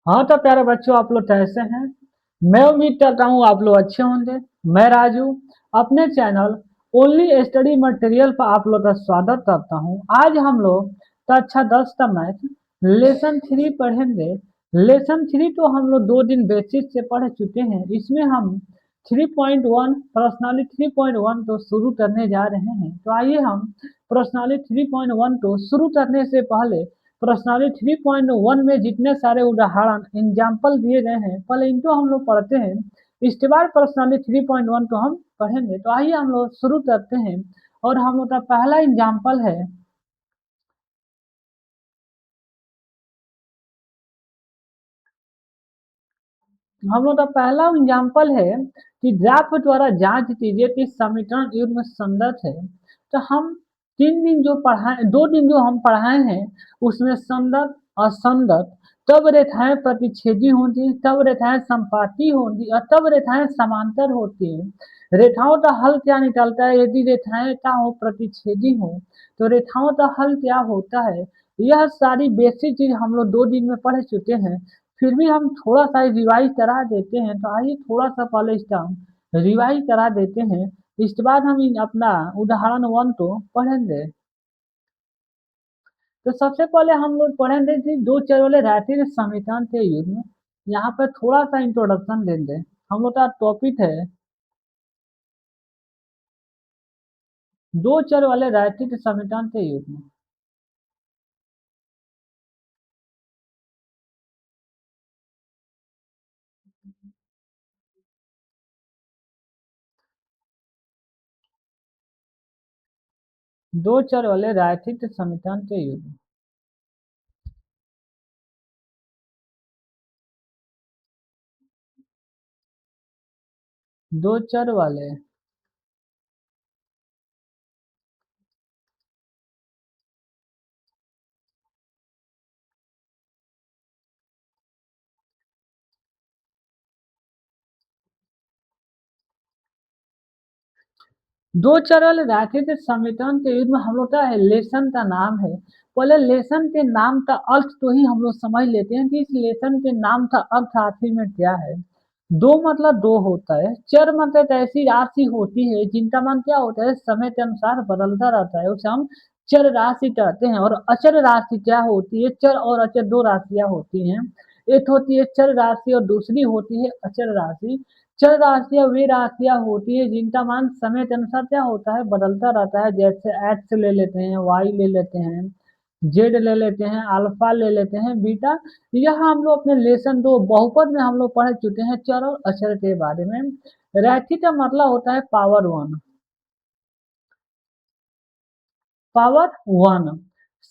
हाँ तो प्यारे बच्चों, आप लोग कैसे हैं? मैं उम्मीद करता हूँ आप लोग अच्छे होंगे। मैं राजू अपने चैनल ओनली स्टडी मटेरियल पर आप लोग का स्वागत करता हूँ। आज हम लोग कक्षा 10 का मैथ लेसन 3 पढ़ेंगे। लेसन 3 तो हम लोग 2 दिन बेसिस से पढ़ चुके हैं। इसमें हम 3.1 पर्सनालिटी 3.1 तो शुरू करने जा रहे हैं। तो आइए हम पर्सनालिटी 3.1 को शुरू करने से पहले पर्सनालिटी 3.1 में जितने सारे उदाहरण एग्जाम्पल दिए गए हैं, पहले इनको हम लोग पढ़ते हैं। इसके बाद पर्सनालिटी 3.1 को हम पढ़ेंगे। तो आइए हम लोग शुरू करते हैं। और हम लोग का पहला एग्जाम्पल है, हम लोग का पहला एग्जाम्पल है कि ग्राफ द्वारा जांच कीजिए कि समीकरण युग्म संगत है। तो हम 3 दिन जो पढ़ाए, 2 दिन जो हम पढ़ाए हैं, उसमें संगत असंगत, तब रेखाएं प्रतिच्छेदी होती हैं, तब रेखाएं संपाती होती और तब रेखाएं समांतर होती हैं। रेखाओं का हल क्या निकलता है? यदि रेखाएं क्या हो, प्रतिच्छेदी हो, तो रेखाओं का हल क्या होता है? यह सारी बेसिक चीज हम लोग 2 दिन में पढ़ चुके हैं। फिर भी हम थोड़ा सा रिवाइज करा देते हैं। तो आइए थोड़ा सा पहले इसका हम रिवाइज करा देते हैं। इसके बाद हम अपना उदाहरण 1 को पढ़ेंगे। तो सबसे पहले हम लोग पढ़ेंगे कि दो चर वाले रैखिक समीकरण के युग्म। यहाँ पर थोड़ा सा इंट्रोडक्शन देंगे। हम लोग का टॉपिक है दो चर वाले रैखिक समीकरण के युग्म। दो चर वाले रैखिक समीकरण के युग्म। दो चर वाले दो चरल रैखिक समीकरण के युग्म हम लोग का है लेसन का नाम है। पहले लेसन के नाम का अर्थ तो ही हम लोग समझ लेते हैं कि इस लेसन के नाम का अर्थ आखिर में क्या है। दो मतलब दो होता है। चर मतलब ऐसी राशि होती है जिनका मान क्या होता है, समय के अनुसार बदलता रहता है, उसे हम चर राशि कहते हैं। और अचर राशि क्या होती है? चर और अचर दो राशियां होती हैं। एक होती है चर राशि और दूसरी होती है अचर राशि। चर राशियां वे राशियां होती है जिनका मान समय के अनुसार क्या होता है, बदलता रहता है। जैसे एक्स ले लेते हैं, वाई ले लेते हैं, जेड ले लेते हैं, अल्फा ले लेते हैं, बीटा। यह हम लोग अपने लेसन 2 बहुपद में हम लोग पढ़ चुके हैं चर और अचर के बारे में। रैखिक का मतलब होता है पावर 1। पावर 1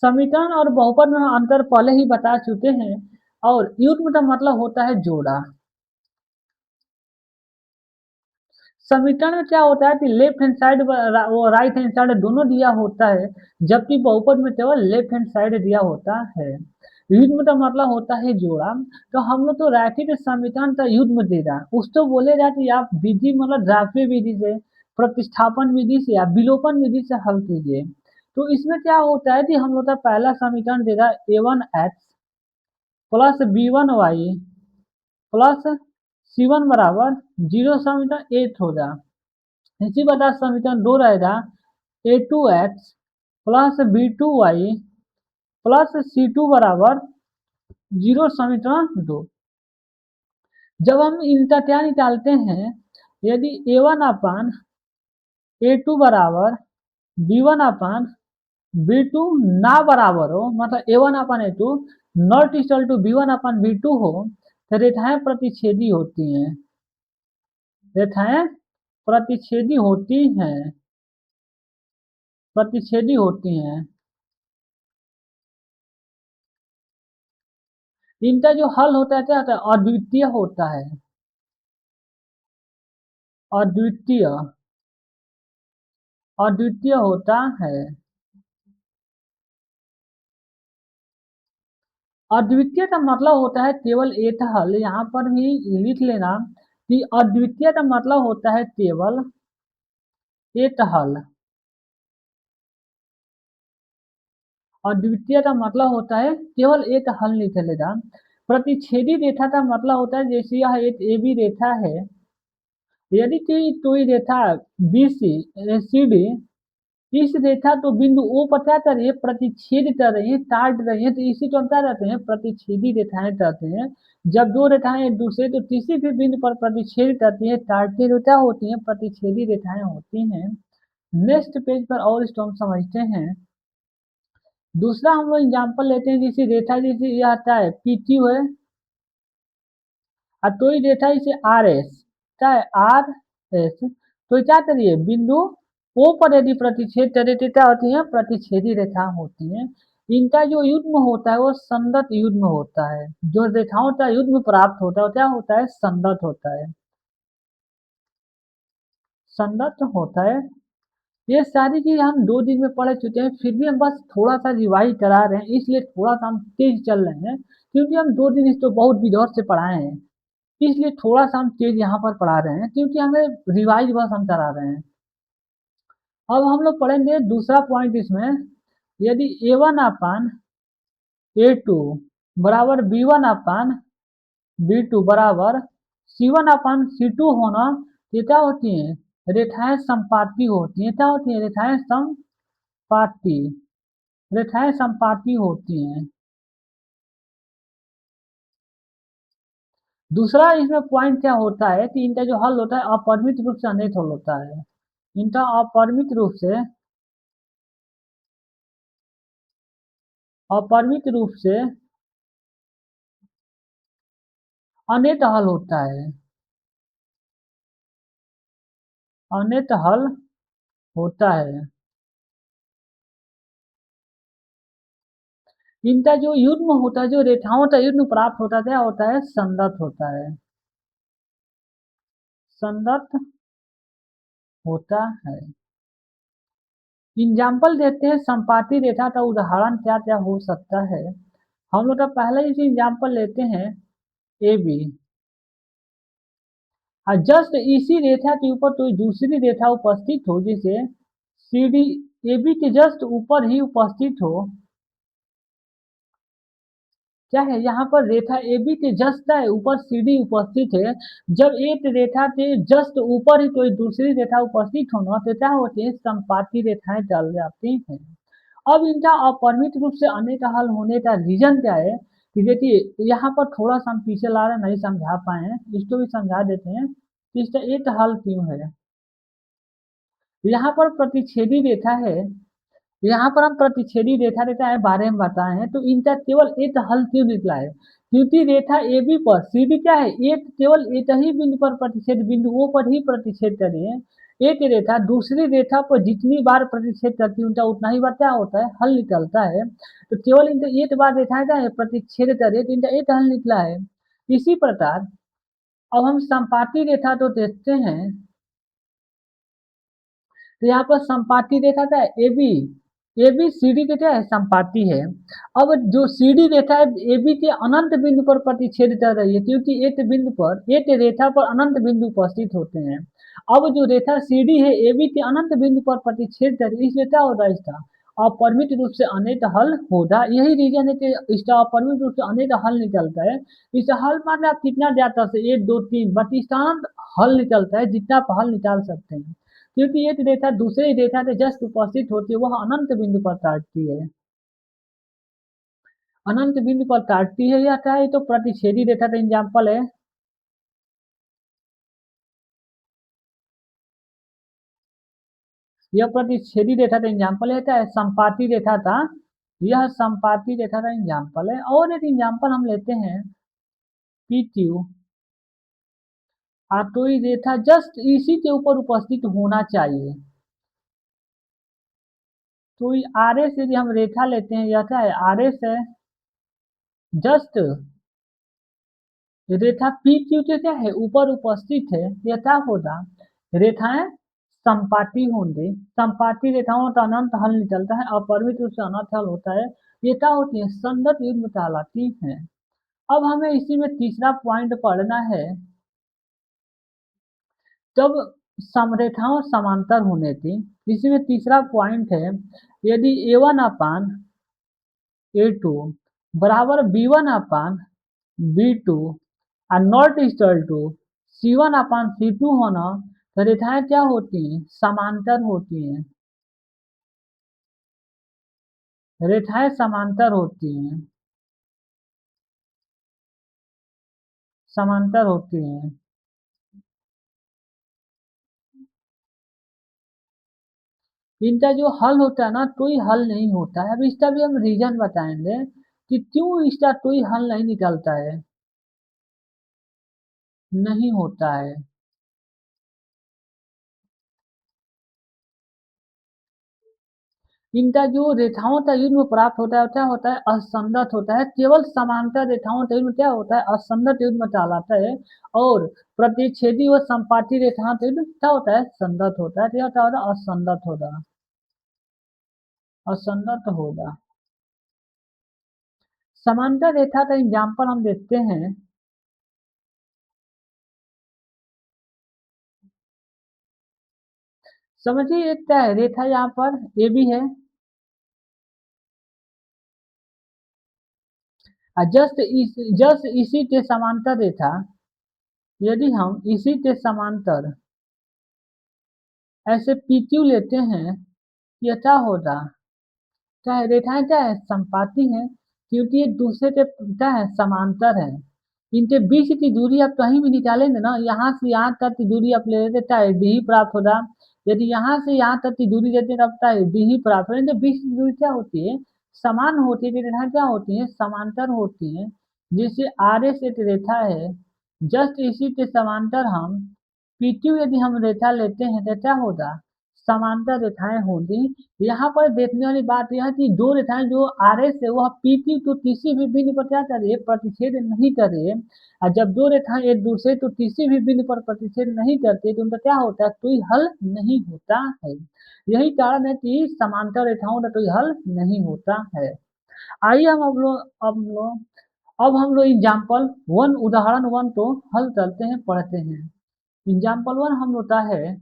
समीकरण और बहुपद में हम अंतर पहले ही बता चुके हैं। और युग्म का मतलब होता है जोड़ा। समीकरण में क्या होता है कि लेफ्ट हैंड साइड वो राइट हैंड साइड दोनों दिया होता है, जबकि बहुपद में केवल लेफ्ट हैंड साइड दिया होता है। युग्म का मतलब होता है जोड़ा। तो हम लोग तो रैखिक समीकरण का युग्म दे रहा है, उसको बोलेगा कि आप विधि मतलब द्राव्य विधि से, प्रतिस्थापन विधि से या विलोपन विधि से हल कीजिए। तो इसमें क्या होता है कि हम लोग का पहला समीकरण देगा a1x plus b1y plus c1 बराबर 0। समीकरण एट होगा। इसी प्रकार समीकरण 2 रहेगा a2x plus b2y plus c2 बराबर 0। समीकरण 2। जब हम इनका क्या निकालते हैं, यदि a1 अपान a2 बराबर b1 अपान b2 ना बराबर हो, मतलब a1 upon a2 not equal to b1 upon b2 हो, तो रेखाएं प्रतिच्छेदी होती हैं। रेखाएं प्रतिच्छेदी होती हैं, प्रतिच्छेदी होती हैं। इनका जो हल होता है क्या होता है, अद्वितीय होता है। अद्वितीय, अद्वितीय होता है। अद्वितीय का मतलब होता है केवल एक हल। यहाँ पर भी लिख लेना कि अद्वितीय का मतलब होता है केवल एक हल। अद्वितीय का मतलब होता है केवल एक हल, लिख लेगा। प्रतिच्छेदी रेखा का मतलब होता है जैसे यह एक AB रेखा है, यदि कोई रेखा BC CD इस रेखा तो बिंदु O पर क्या कर रही है, प्रतिच्छेद कर रही है, काट रही है, तो इसी को हम क्या कहते हैं, प्रतिच्छेदी रेखाएं कहते हैं। जब दो रेखाएं एक दूसरे तो किसी भी बिंदु पर प्रतिच्छेद करती है, काटती है, तो क्या होती है, प्रतिच्छेदी रेखाएं होती हैं। नेक्स्ट पेज पर और इसको हम समझते हैं। दूसरा हम लोग एग्जाम्पल लेते हैं, जैसे रेखा जैसे यह आता है PQ है, और तो ही रेखा इसे RS, क्या है RS, तो क्या करिए, बिंदु O पर यदि प्रतिच्छेद करे तो क्या होती है, प्रतिच्छेदी रेखा होती है। इनका जो युग्म होता है वो संगत युग्म होता है। जो रेखाओं का युग्म प्राप्त होता है वो क्या होता है, संगत होता है, संगत होता है। ये सारी चीज हम 2 दिन में पढ़ चुके हैं, फिर भी हम बस थोड़ा सा रिवाइज करा रहे हैं, इसलिए थोड़ा सा हम तेज चल रहे हैं, क्योंकि हम 2 दिन इसको बहुत विधौर से पढ़ाए हैं, इसलिए थोड़ा सा हम तेज यहाँ पर पढ़ा रहे हैं, क्योंकि हमें रिवाइज बस हम करा रहे हैं। अब हम लोग पढ़ेंगे दूसरा पॉइंट इसमें, यदि A1 अपान A2 बराबर B1 अपान B2 बराबर C1 अपान C2 होना, ये क्या होती है, रेखाएं संपाती होती है, क्या होती है, रेखाएं संपाती, रेखाएं संपाती होती हैं। दूसरा इसमें पॉइंट क्या होता है कि इनका जो हल होता है अपरिमित रूप से अनंत हल होता है, इनका अपरिमित रूप से अनंत हल होता है, अनंत हल होता है। इनका जो युग्म होता है, जो रेखाओं का युग्म प्राप्त होता है, क्या होता है, संगत होता है, संगत होता है। एग्जाम्पल देते हैं संपाती रेखा का, उदाहरण क्या क्या हो सकता है। हम लोग का पहले इसी एग्जाम्पल लेते हैं AB, और जस्ट इसी रेखा के ऊपर कोई दूसरी रेखा उपस्थित हो, जैसे CD AB के जस्ट ऊपर ही उपस्थित हो, क्या है, यहाँ पर रेखा AB के जस्ट है ऊपर CD उपस्थित है। जब एक रेखा के जस्ट ऊपर ही कोई दूसरी रेखा उपस्थित होना, तो क्या होती है, संपाती रेखाएं चल जाती हैं। अब इनका अपरिमित रूप से अनेक हल होने का रीजन क्या है, कि देखिए यहाँ पर थोड़ा सा हम पीछे ला रहे हैं, नहीं समझा पाए हैं, इसको भी समझा देते हैं कि इसका एक हल क्यों है। यहाँ पर प्रतिच्छेदी रेखा है, यहाँ पर हम प्रतिच्छेदी रेखा रेखा है बारे में बताए हैं, तो इनका केवल एक हल क्यों निकला है, क्योंकि रेखा AB पर CD क्या है, एक केवल एक ही बिंदु पर प्रतिच्छेद, बिंदु O पर ही प्रतिच्छेद करी है। एक रेखा दूसरी रेखा पर जितनी बार प्रतिच्छेद करती है उनका उतना ही बार क्या होता है, हल निकलता है। तो केवल इनका एक बार रेखाएं क्या है, प्रतिच्छेद करे, तो इनका एक हल निकला है। इसी प्रकार अब हम संपाती रेखा तो देखते हैं, तो यहाँ पर संपाती रेखा क्या है, AB CD के क्या है, संपाती है। अब जो CD रेखा है AB के अनंत बिंदु पर प्रतिच्छेद कर रही है, क्योंकि एक बिंदु पर, एक रेखा पर अनंत बिंदु उपस्थित होते हैं। अब जो रेखा CD है AB के अनंत बिंदु पर प्रतिच्छेद कर रही है, इसलिए क्या होगा, इसका अपरिमित रूप से अनंत हल होगा। यही रीजन है कि इसका अपरिमित रूप से अनंत हल निकलता है। इसका हल माने आप कितना ज्यादा से 1 2 3, बट इसका अनंत हल निकलता है, जितना आप हल निकाल सकते हैं, क्योंकि एक रेखा दूसरी रेखा के जस्ट उपस्थित होती है, वह अनंत बिंदु पर काटती है, अनंत बिंदु पर काटती है। यह क्या है, तो प्रतिच्छेदी रेखा का एग्जाम्पल है। यह प्रतिच्छेदी रेखा का एग्जाम्पल है, क्या है, संपाती रेखा था, यह संपाती रेखा का एग्जाम्पल है। और एक एग्जाम्पल हम लेते हैं PQ, तो ये रेखा जस्ट इसी के ऊपर उपस्थित होना चाहिए। तो ये RS यदि हम रेखा लेते हैं, यह क्या है, RS है, जस्ट रेखा PQ के क्या है, ऊपर उपस्थित है, यह क्या होगा, रेखाएं संपाती होंगे। संपाती रेखाओं का अनंत हल निकलता है, अपरिमित रूप से अनंत हल होता है। ये क्या होती है, संगत युग्म कहलाती है। अब हमें इसी में तीसरा पॉइंट पढ़ना है, जब समरेखाओं समांतर होने थी। इसी में तीसरा पॉइंट है, यदि A1 अपान A2 बराबर B1 अपान B2 और not equal to C1 upon C2 होना, तो रेखाएं क्या होती हैं? समांतर होती हैं। रेखाएं समांतर होती हैं। समांतर होती हैं। इनका जो हल होता है ना, कोई हल नहीं होता है। अब इसका भी हम रीजन बताएंगे कि क्यों इसका कोई हल नहीं निकलता है, नहीं होता है। इनका जो रेखाओं का युग्म प्राप्त होता है क्या होता है? असंगत होता है। केवल समांतर रेखाओं का युग्म क्या होता है? असंगत युग्म कहलाता है। और प्रतिच्छेदी व संपाती रेखाओं का युग्म क्या होता है? संगत होता है। क्या होता है? असंगत होगा। असंगत होगा। समांतर रेखा का एग्जाम्पल हम देखते हैं। समझिए, एक क्या है रेखा, यहाँ पर ए भी है और जस्ट इसी के समांतर रेखा, यदि हम इसी के समांतर ऐसे पीक्यू लेते हैं, ये क्या होगा? क्या है? रेखाएं क्या है? संपाती हैं, क्योंकि एक दूसरे के क्या है? समांतर है। इनके बीच की दूरी आप कहीं भी निकालेंगे ना, यहाँ से यहाँ तक की दूरी आप ले लेते, क्या है? डी ही प्राप्त होगा। यदि यहाँ से यहाँ तक की दूरी देते हैं, तब क्या है? डी ही प्राप्त होगा। इनके बीच की दूरी क्या होती है? समान होती है। रेखाएं क्या होती हैं? समांतर होती हैं। जैसे आर एस एक रेखा है, जस्ट इसी के समांतर हम पीक्यू यदि हम रेखा लेते हैं तो क्या होगा? समांतर रेखाएं होंगी। यहाँ पर देखने वाली बात यह है कि दो रेखाएं जो आर एस है वह पी क्यू तो किसी भी बिंदु पर क्या कर रही है? प्रतिच्छेद नहीं कर रही है। और जब दो रेखाएं एक दूसरे तो किसी भी बिंदु पर प्रतिच्छेद नहीं करती, तो उनका क्या होता है? कोई हल नहीं होता है। यही कारण है कि समांतर रेखाओं का कोई हल नहीं होता है। आइए अब हम लोग एग्जाम्पल वन, उदाहरण वन को हल करते हैं, पढ़ते हैं। एग्जाम्पल वन हम होता है,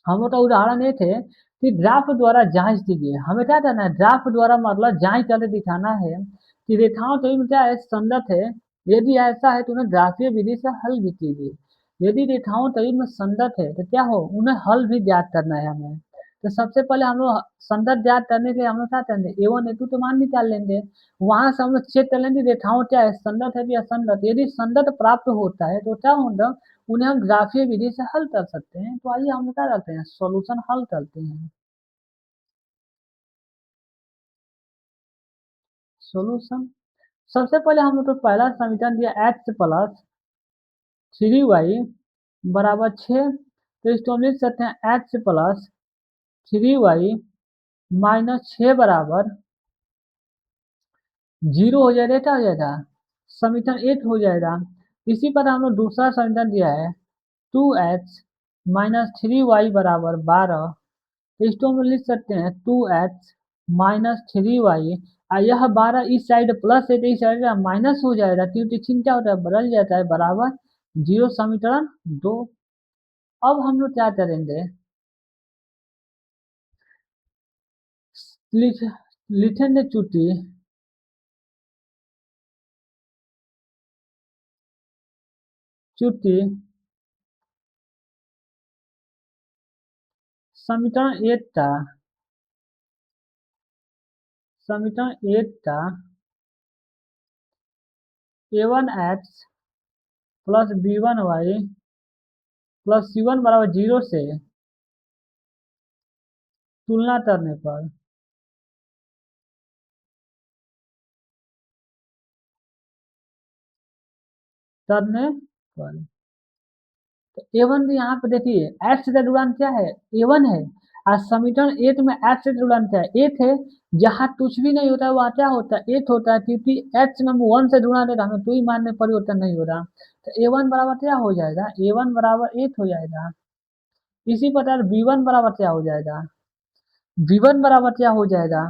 हम लोग का उदाहरण ये थे कि ग्राफ द्वारा जांच कीजिए। हमें क्या करना है? ग्राफ द्वारा मतलब जांच करके दिखाना है कि रेखाओं तो में क्या है? संगत है। यदि ऐसा है तो उन्हें ग्राफीय विधि से हल भी कीजिए। यदि रेखाओं तो में संगत है तो क्या हो? उन्हें हल भी ज्ञात करना है हमें। तो सबसे पहले हम लोग संगत ज्ञात करने के लिए हम लोग क्या करेंगे? A1 A2 तो मान निकाल लेंगे। वहां से हम लोग चेक कर लेंगे रेखाओं क्या है? संगत है या असंगत। यदि संगत प्राप्त होता है तो क्या होगा? उन्हें हम ग्राफीय विधि से हल कर सकते हैं। तो आइए हम क्या करते हैं? सॉल्यूशन हल करते हैं। सॉल्यूशन, सबसे पहले हम लोग तो पहला समीकरण दिया x प्लस 3y बराबर 6। तो इसको हम लिख सकते हैं x प्लस 3y माइनस 6 बराबर 0 हो जाएगा। क्या हो जाएगा? समीकरण 8 हो जाएगा। इसी पर हम लोग दूसरा समीकरण दिया है 2x माइनस 3y बराबर 12। तो इसको हम लिख सकते हैं 2x माइनस 3y। और यह 12 इस साइड प्लस है तो इस साइड माइनस हो जाएगा, क्योंकि चिन्ह क्या होता है? बदल जाता है। बराबर 0, समीकरण 2। अब हम लोग क्या करेंगे? लिख लिखेंगे चुटी चुटी समीकरण 8 का, समीकरण 8 का a1x plus b1y plus c1 बराबर 0 से तुलना करने पर A1 तो यहाँ पे देखिए एक्स का ढलान क्या है? A1 है। और समीकरण 8 में एक्स का ढलान क्या है? 8 है। जहाँ कुछ भी नहीं होता है वहाँ क्या होता है? 8 होता है, क्योंकि एक्स में हम 1 से गुणा देता हमें कोई मान में परिवर्तन नहीं हो रहा। तो A1 बराबर क्या हो जाएगा? A1 बराबर 8 हो जाएगा। इसी प्रकार B1 बराबर क्या हो जाएगा? B1 बराबर क्या हो जाएगा?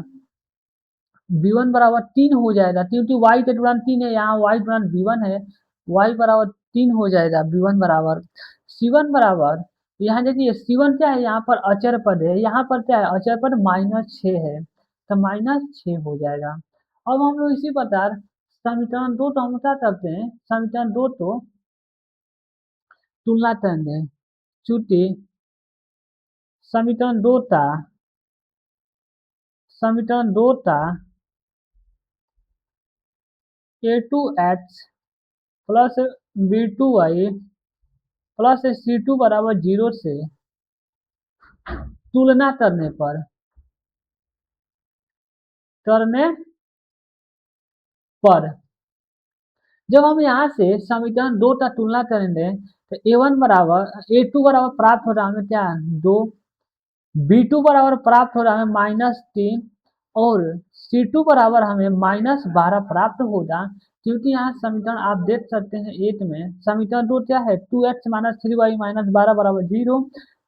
B1 बराबर 3 हो जाएगा, क्योंकि y का गुणांक 3 है, यहाँ y गुणांक B1 है। y बराबर 3 हो जाएगा। B1 बराबर C1 बराबर, यहाँ देखिए C1 क्या है? यहाँ पर अचर पद है, यहाँ पर क्या है? अचर पद -6 है। तो -6 हो जाएगा। अब हम लोग इसी प्रकार समीकरण 2 तो हम क्या करते हैं, समीकरण 2 तो तुलना करेंगे। चूंकि समीकरण 2 था, समीकरण 2 था a2x plus b2y plus c2 बराबर 0 से तुलना करने पर जब हम यहाँ से समीकरण 2 का तुलना करेंगे तो a2 बराबर प्राप्त हो रहा है हमें क्या, 2, b2 बराबर प्राप्त हो रहा है -3 और c2 बराबर हमें -12 प्राप्त होगा। क्योंकि यहाँ समीकरण आप देख सकते हैं 8 में समीकरण 2 क्या है, 2x माइनस 3y माइनस 12 बराबर 0।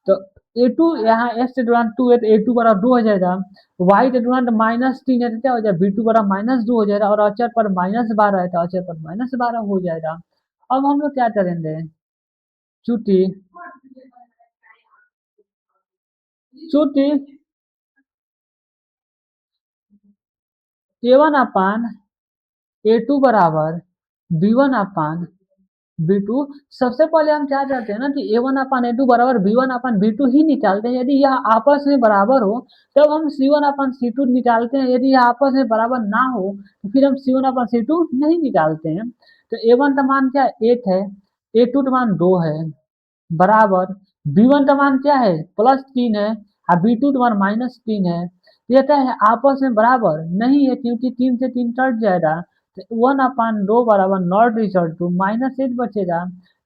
तो a2 यहाँ x के दौरान 2 है तो a2 बराबर 2 हो जाएगा, y के दौरान -3 है तो क्या हो जाएगा, b2 बराबर -2 हो जाएगा और अचर पर -12 है तो अचर पर -12 हो जाएगा। अब हम लोग क्या करेंगे, चूंकि चूंकि a1 अपान a2 बराबर b1 अपान b2, सबसे पहले हम क्या करते हैं ना कि a1 अपान a2 बराबर b1 अपान b2 ही निकालते हैं। यदि यह आपस में बराबर हो तब हम c1 अपान c2 निकालते हैं, यदि यह आपस में बराबर ना हो तो फिर हम c1 अपान c2 नहीं निकालते हैं। तो a1 का मान क्या है, 8 है, a2 का मान 2 है, बराबर b1 का मान क्या है, +3 है और b2 का मान -3 है। ये क्या है, आपस में बराबर नहीं है क्योंकि 3 से 3 कट जाएगा तो 1/2 बराबर नॉट इक्वल टू -8 बचेगा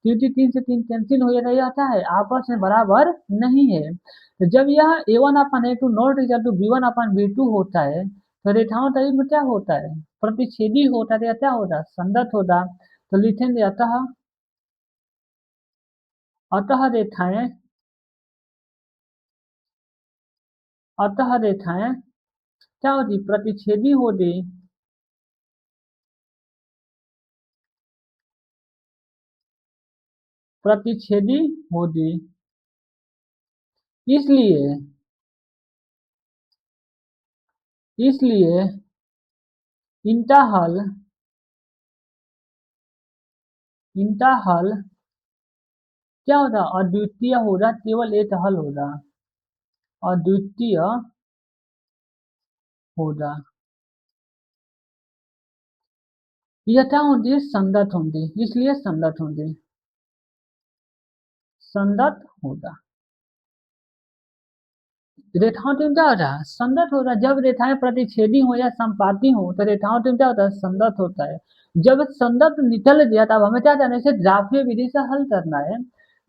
क्योंकि 3 से 3 कैंसिल हो जाएगा। यह क्या है, आपस में बराबर नहीं है। तो जब यह a1/a2 not equal to b1/b2 होता है तो रेखाओं तरीफ में क्या होता है, प्रतिच्छेदी होता है, तो यह क्या होता है, संगत होता। तो लिखेंगे अतः रेखाएं अतः रेखाएं क्या होती, प्रतिच्छेदी होती, प्रतिच्छेदी होती। इसलिए इसलिए इनका हल इनका हल क्या होगा, अद्वितीय होगा, केवल एक हल होगा, अद्वितीय होगा। यह क्या होती है, संगत होंगी, इसलिए संगत होंगी, संगत होगा। रेखाओं टीम क्या होता है, संगत होता है। जब रेखाएं प्रतिच्छेदी हो या संपाती हो तो रेखाओं टीम क्या होता है, संगत होता है। जब संगत निकल गया तब हमें क्या करना है, इसे ग्राफीय विधि से हल करना है।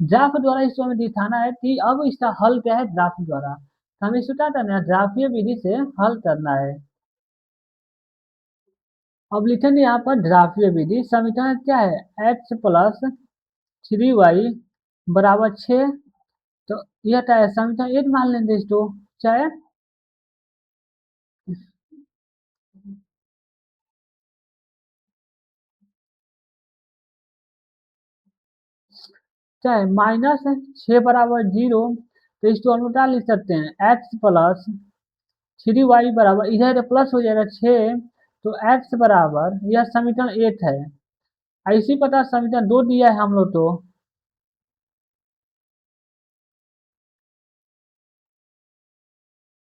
ग्राफ द्वारा इसको हमें दिखाना है कि अब इसका हल क्या है, ग्राफ द्वारा। तो हमें इसको क्या करना है, ग्राफीय विधि से हल करना है। अब लिखेंगे यहाँ पर ग्राफीय विधि, समीकरण क्या है, x प्लस 3y बराबर 6। तो यह क्या है, समीकरण 8 मान लेंगे इसको, चाहे चाहे -6 बराबर 0। तो इसको हम क्या लिख सकते हैं, x प्लस 3y बराबर, इधर प्लस हो जाएगा 6 तो x बराबर, यह समीकरण 8 है। इसी प्रकार समीकरण 2 दिया है हम लोग तो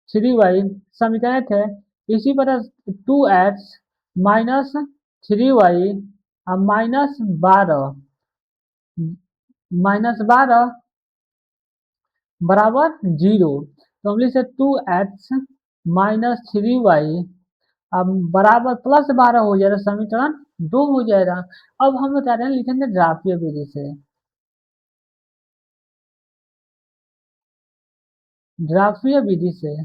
3y समीकरण 8 है। इसी प्रकार 2x -3y और -12 बराबर 0। तो हम लिख सकते 2x -3y अब बराबर +12 हो जाएगा, समीकरण 2 हो जाएगा। अब हम बता रहे हैं लिखेंगे ग्राफीय विधि से, ग्राफीय विधि से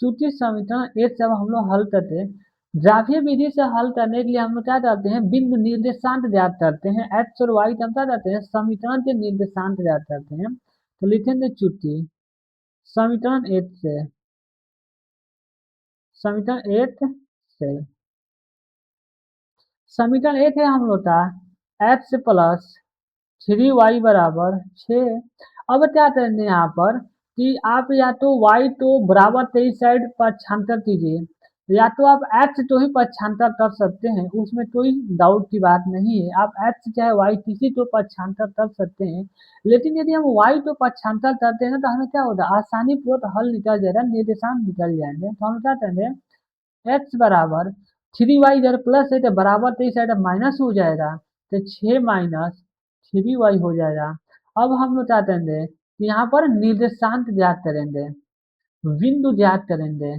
चूंकि समीकरण 8 जब हम लोग हल करते हैं, ग्राफीय विधि से हल करने के लिए हम लोग क्या करते हैं, बिंदु निर्देशांक ज्ञात करते हैं, एक्स और वाई हम क्या करते हैं, समीकरण के निर्देशांक ज्ञात करते हैं। तो लिखेंगे चूंकि समीकरण 8 से समीकरण 8 से समीकरण 8 है हम लोग का एक्स प्लस 3y बराबर 6। अब क्या करेंगे यहाँ पर, कि आप या तो y तो बराबर 23 साइड पक्षांतर कीजिए, या तो आप x तो ही पक्षांतर कर सकते हैं, उसमें कोई डाउट की बात नहीं है। आप x चाहे y किसी को पक्षांतर कर सकते हैं, लेकिन यदि हम y तो पक्षांतर करते हैं ना, तो हमें क्या होता है, आसानी पूर्वक हल निकल जाएगा, निर्देशांक निकल जाएंगे। तो हम क्या करेंगे, x बराबर 3y इधर प्लस है तो बराबर 23 साइड माइनस हो जाएगा, तो 6 माइनस 3y हो जाएगा। अब हम लोग क्या करेंगे, यहाँ पर निर्देशांक ज्ञात करेंगे, बिंदु ज्ञात करेंगे।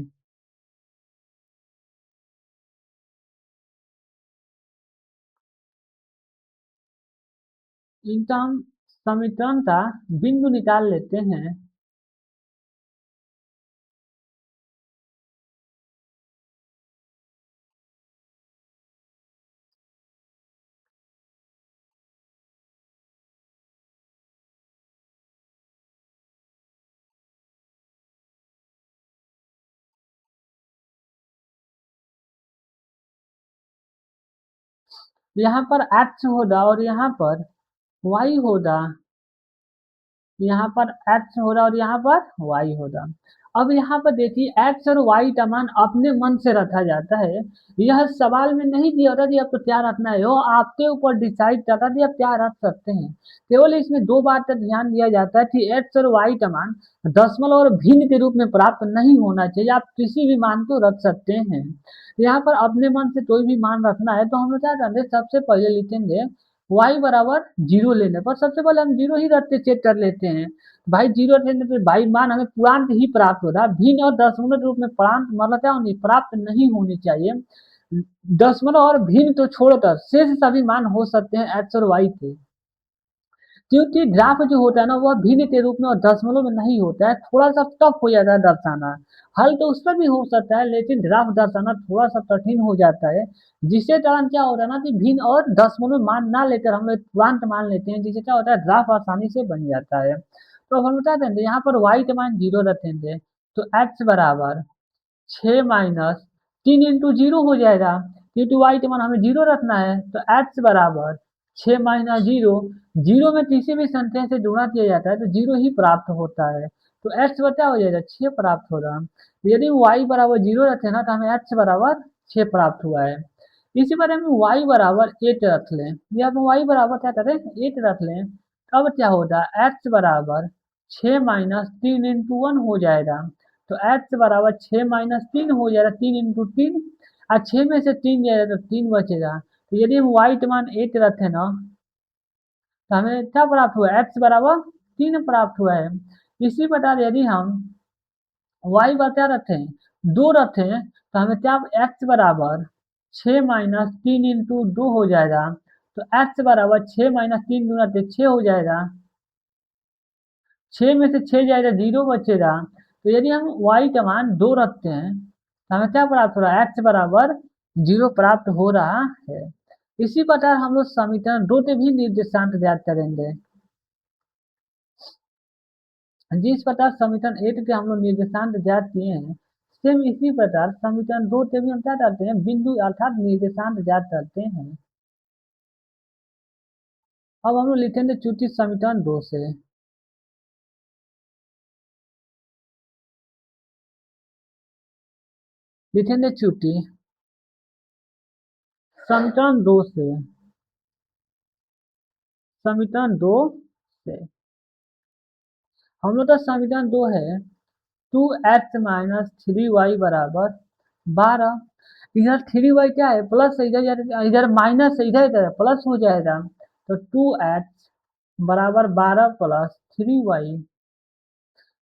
इनका हम समीकरण का बिंदु निकाल लेते हैं। यहाँ पर x होगा और यहाँ पर y होगा, यहाँ पर x हो रहा और यहाँ पर y होगा। अब यहाँ पर देखिए x और y का मान अपने मन से रखा जाता है, यह सवाल में नहीं दिया होता कि आपको क्या रखना है, वो आपके ऊपर डिसाइड करता है कि आप क्या रख सकते हैं। केवल इसमें दो बात का ध्यान दिया जाता है कि x और y का मान दशमलव और भिन्न के रूप में प्राप्त नहीं होना चाहिए, आप किसी भी मान को रख सकते हैं। यहाँ पर अपने मन से कोई भी मान रखना है तो हम लोग क्या करेंगे, सबसे पहले लिखेंगे y बराबर जीरो लेने पर, सबसे पहले हम जीरो ही रखते चेक कर लेते हैं। भाई जीरो लेने पर भाई मान हमें पूर्णांक ही प्राप्त हो रहा है, भिन्न और दशमलव के रूप में पूर्णांक मतलब क्या होनी, प्राप्त नहीं होनी चाहिए। दशमलव और भिन्न तो छोड़कर शेष सभी मान हो सकते हैं एक्स और वाई के, क्योंकि ग्राफ जो होता है ना वह भिन्न के रूप में और दशमलव में नहीं होता है, थोड़ा सा टफ हो जाता है दर्शाना। हल तो उस पर भी हो सकता है, लेकिन ग्राफ दर्शाना थोड़ा सा कठिन हो जाता है, जिसके कारण क्या होता है ना कि भिन्न और दशमलव मान ना लेकर हम लोग तुरंत मान लेते हैं, जिससे क्या होता है ग्राफ आसानी से बन जाता है। तो अब हम बता देंगे यहाँ पर y के मान जीरो रखेंगे, तो x बराबर 6 माइनस 3 इंटू जीरो हो जाएगा, क्योंकि y के मान हमें जीरो रखना है, तो x बराबर 6 माइनस जीरो, जीरो में किसी भी संख्या से गुणा किया जाता है तो जीरो ही प्राप्त होता है, तो x बचा हो जाएगा 6 प्राप्त होगा। तो यदि y बराबर जीरो रखे ना तो हमें x बराबर 6 प्राप्त हुआ है। इसी बारे में y बराबर 8 रख लें, ये हम y बराबर क्या करें 8 रख लें, तब क्या होगा x बराबर 6 माइनस 3 इंटू 1 हो जाएगा, तो x बराबर 6 माइनस 3 हो जाएगा, 3 इंटू 3, और 6 में से 3 जाएगा तो 3 बचेगा। तो यदि हम y का मान 8 रखें ना, तो हमें क्या प्राप्त हुआ, x बराबर 3 प्राप्त हुआ है। इसी प्रकार यदि हम y पर क्या रखें, 2 रखें, तो हमें क्या x बराबर 6 माइनस 3 इंटू 2 हो जाएगा, तो x बराबर 6 माइनस 3 गुना 6 हो जाएगा, 6 में से 6 जाएगा, जीरो बचेगा। तो यदि हम y का मान 2 रखते हैं तो हमें क्या प्राप्त हो रहा है, x बराबर जीरो प्राप्त हो रहा है। इसी प्रकार हम लोग समीकरण 2 के भी निर्देशांक ज्ञात करेंगे। जिस प्रकार समीकरण 8 के हम लोग निर्देशांक ज्ञात किए हैं, सेम इसी प्रकार समीकरण 2 के भी हम क्या करते हैं, बिंदु अर्थात निर्देशांक ज्ञात करते हैं। अब हम लोग लिखेंगे चूंकि समीकरण 2 से, लिखेंगे चूंकि समीकरण 2 से, समीकरण 2 से हम लोग का समीकरण 2 है 2x माइनस 3y बराबर 12। इधर 3y क्या है, प्लस है, इधर इधर माइनस है, इधर प्लस हो जाएगा, तो 2x बराबर 12 प्लस 3y।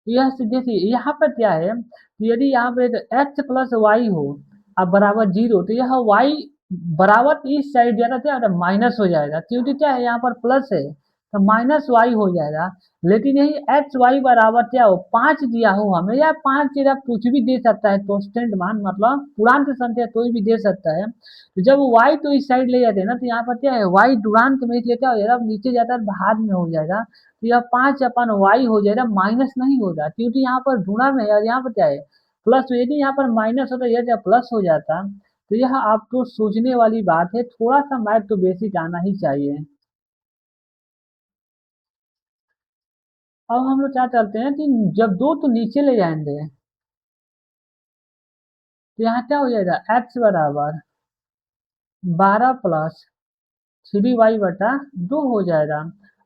यह देखिए यहाँ पर क्या है कि यदि यहाँ पे x प्लस वाई हो अब बराबर जीरो, तो यह y बराबर इस साइड जाना क्या होता है, माइनस हो जाएगा, क्योंकि क्या है यहाँ पर प्लस है तो माइनस वाई हो जाएगा। लेकिन यही एक्स वाई बराबर क्या हो, 5 दिया हो हमें, या 5 जगह कुछ भी दे सकता है, कांस्टेंट मान मतलब पूर्णांक संख्या कोई भी दे सकता है। तो जब y तो इस साइड ले जाते हैं ना, तो यहाँ पर क्या है y दुरांत में इसलिए क्या हो जाएगा, अब नीचे जाता है भाग में हो जाएगा, तो यह 5/y हो जाएगा, माइनस नहीं होगा, क्योंकि यहाँ पर गुणा में है और यहाँ पर क्या है प्लस। तो यदि यहाँ पर माइनस होता यह क्या प्लस हो जाता, तो यह आपको सोचने वाली बात है, थोड़ा सा मैथ तो बेसिक आना ही चाहिए। अब हम लोग क्या करते हैं कि जब 2 तो नीचे ले जाएंगे, तो यहाँ क्या हो जाएगा, x बराबर 12 प्लस 3y/2 हो जाएगा।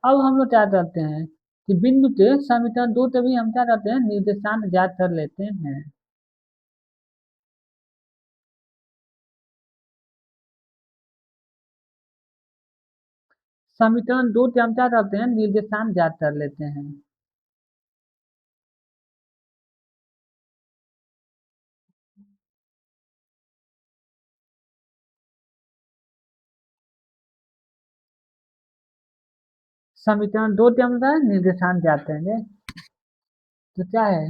अब हम लोग क्या करते हैं कि बिंदु के समीकरण 2 तभी हम क्या करते हैं, निर्देशांक ज्ञात कर लेते हैं। समीकरण 2 से हम क्या करते हैं, निर्देशांक ज्ञात कर लेते हैं। समीकरण 2 से हम क्या है, निर्देशांक ज्ञात करेंगे। तो क्या है,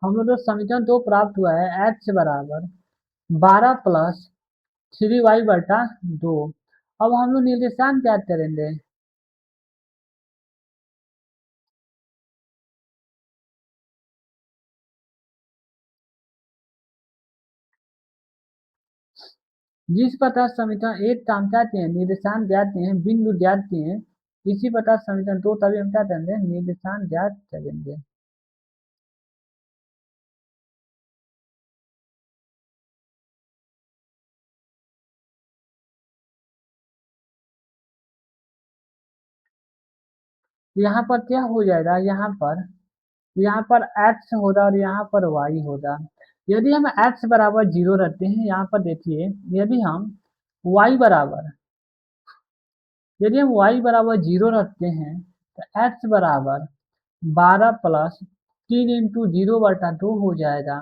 हम लोग को समीकरण 2 प्राप्त हुआ है, x बराबर 12 प्लस 3y/2। अब हम लोग निर्देशांक ज्ञात करेंगे। जिस प्रकार समीकरण 1 का हम चाहते हैं निर्देशांक ज्ञात किए हैं, बिंदु ज्ञात किए हैं, इसी प्रकार समीकरण 2 तभी हम क्या करेंगे, निर्देशांक ज्ञात करेंगे। यहाँ पर क्या हो जाएगा, यहाँ पर x होगा और यहाँ पर y होगा। यदि हम x बराबर 0 रखते हैं, यहाँ पर देखिए, यदि हम y बराबर यदि हम y बराबर 0 रखते हैं, तो x बराबर 12 प्लस 3 × 0/2 हो जाएगा।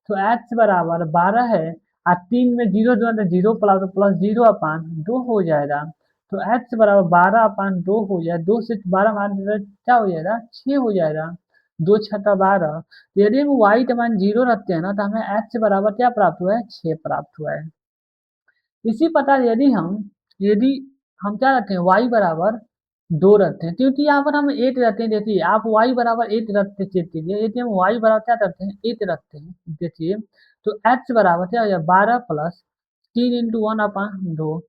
तो x बराबर 12 है, और 3 में 0 जो है, 0 प्लस 0/2 हो जाएगा। तो x बराबर 12/2 हो जाए, 2 से 12 मान क्या हो जाएगा, 6 हो जाएगा। 2 × 6 = 12। यदि हम y का मान 0 रखते हैं ना, तो हमें x बराबर क्या प्राप्त हुआ है, 6 प्राप्त हुआ है। इसी प्रकार यदि हम क्या रखते हैं, y बराबर 2 रखते हैं, क्योंकि यहाँ पर हम 8 रखते हैं। देखिए, आप y बराबर 8 रखते, चेक कीजिए, यदि हम y बराबर क्या करते हैं, 8 रखते हैं, देखिए, तो x बराबर क्या हो जाएगा, 12 प्लस 3 × 1/2।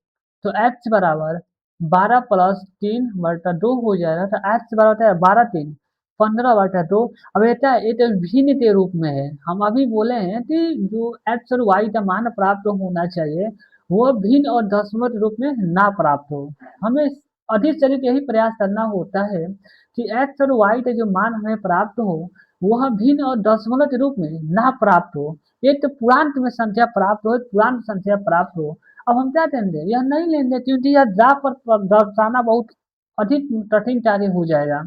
तो x बराबर 12 प्लस 3/2 हो जाएगा। तो x बराबर क्या है, 12×3 = 15/2। अब ये क्या है, ये तो भिन्न के रूप में है। हम अभी बोले हैं कि जो x और y का मान प्राप्त होना चाहिए, वो भिन्न और दशमलव रूप में ना प्राप्त हो। हमें अधिक से अधिक यही प्रयास करना होता है कि x और y का जो मान हमें प्राप्त हो, वह भिन्न और दशमलव के रूप में ना प्राप्त हो। एक तो पूर्णांक में संख्या प्राप्त हो, एक पूर्णांक संख्या प्राप्त हो। अब हम क्या करेंगे, यह नहीं लेंगे, क्योंकि यह जा पर दर्शाना बहुत अधिक कठिन कार्य हो जाएगा।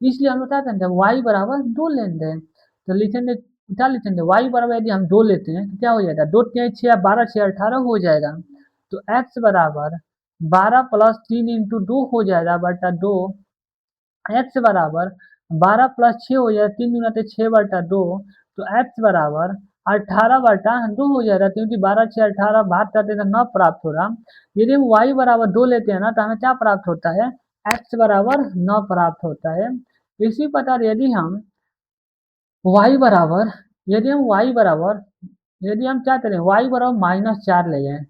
इसलिए हम लोग क्या करेंगे, y बराबर 2 लेंगे। तो लिखेंगे, क्या लिखेंगे, y बराबर यदि हम 2 लेते हैं, तो क्या हो जाएगा, 2 तिहाई 6, 12 6 18 हो जाएगा। तो x बराबर 12 प्लस 3 × 2 हो जाएगा बटा 2। x बराबर 12 प्लस 6 हो जाएगा, 3 × 6/2। तो x बराबर 18/2 हो जाएगा, क्योंकि 12 6 18 भाग करते तो 9 प्राप्त होगा। यदि हम y बराबर 2 लेते हैं ना, तो हमें क्या प्राप्त होता है, x बराबर 9 प्राप्त होता है। इसी प्रकार y बराबर यदि हम y बराबर यदि हम क्या करें, y बराबर -4 ले जाएं,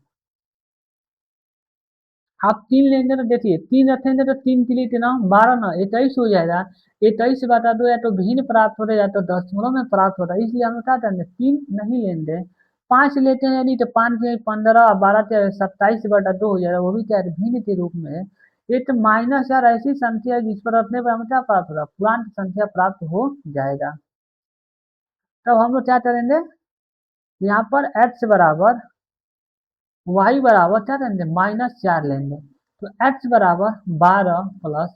आप 3 लेंगे तो देखिए, 3 रखेंगे तो 3 के लिए कितना, 12 ना 21 हो जाएगा। 21/2 या तो भिन्न प्राप्त हो रहा है, या तो दशमलव में प्राप्त हो रहा है। इसलिए हम क्या करेंगे, 3 नहीं लेंगे, 5 लेते हैं। यदि तो 5 के 15, 12 के 27/2 हो जाएगा, वो भी क्या है, भिन्न के रूप में है। एक -4 ऐसी संख्या है जिस पर रखने पर हमें क्या प्राप्त होगा, पूर्णांक संख्या प्राप्त हो जाएगा। तब हम लोग क्या करेंगे, यहाँ पर x बराबर y बराबर क्या करेंगे, -4 लेंगे। तो x बराबर 12 प्लस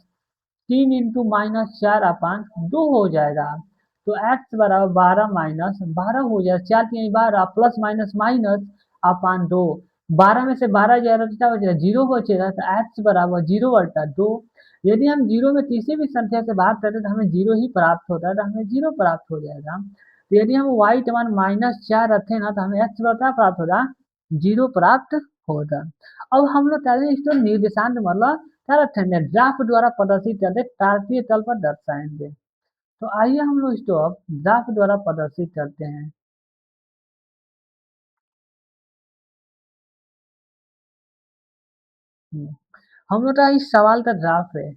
3 × -4/2 हो जाएगा। तो x बराबर 12 माइनस 12 हो जाएगा, 4 3 12 प्लस माइनस माइनस अपान 2। 12 में से 12 जाएगा तो क्या बचेगा, 0 बचेगा। तो x बराबर 0/2। यदि हम 0 में किसी भी संख्या से भाग करते हैं, तो हमें 0 ही प्राप्त होता है, तो हमें 0 प्राप्त हो जाएगा। तो यदि हम y का मान -4 रखें ना, तो हमें x बराबर क्या प्राप्त होगा, 0 प्राप्त होगा। अब हम लोग कहते हैं, इसको निर्देशांक मतलब क्या रखेंगे, ग्राफ द्वारा प्रदर्शित करके कार्तीय तल पर दर्शाएंगे। तो आइए हम लोग इसको अब ग्राफ द्वारा प्रदर्शित करते हैं। हुँ। हम लोग का इस सवाल का ग्राफ है।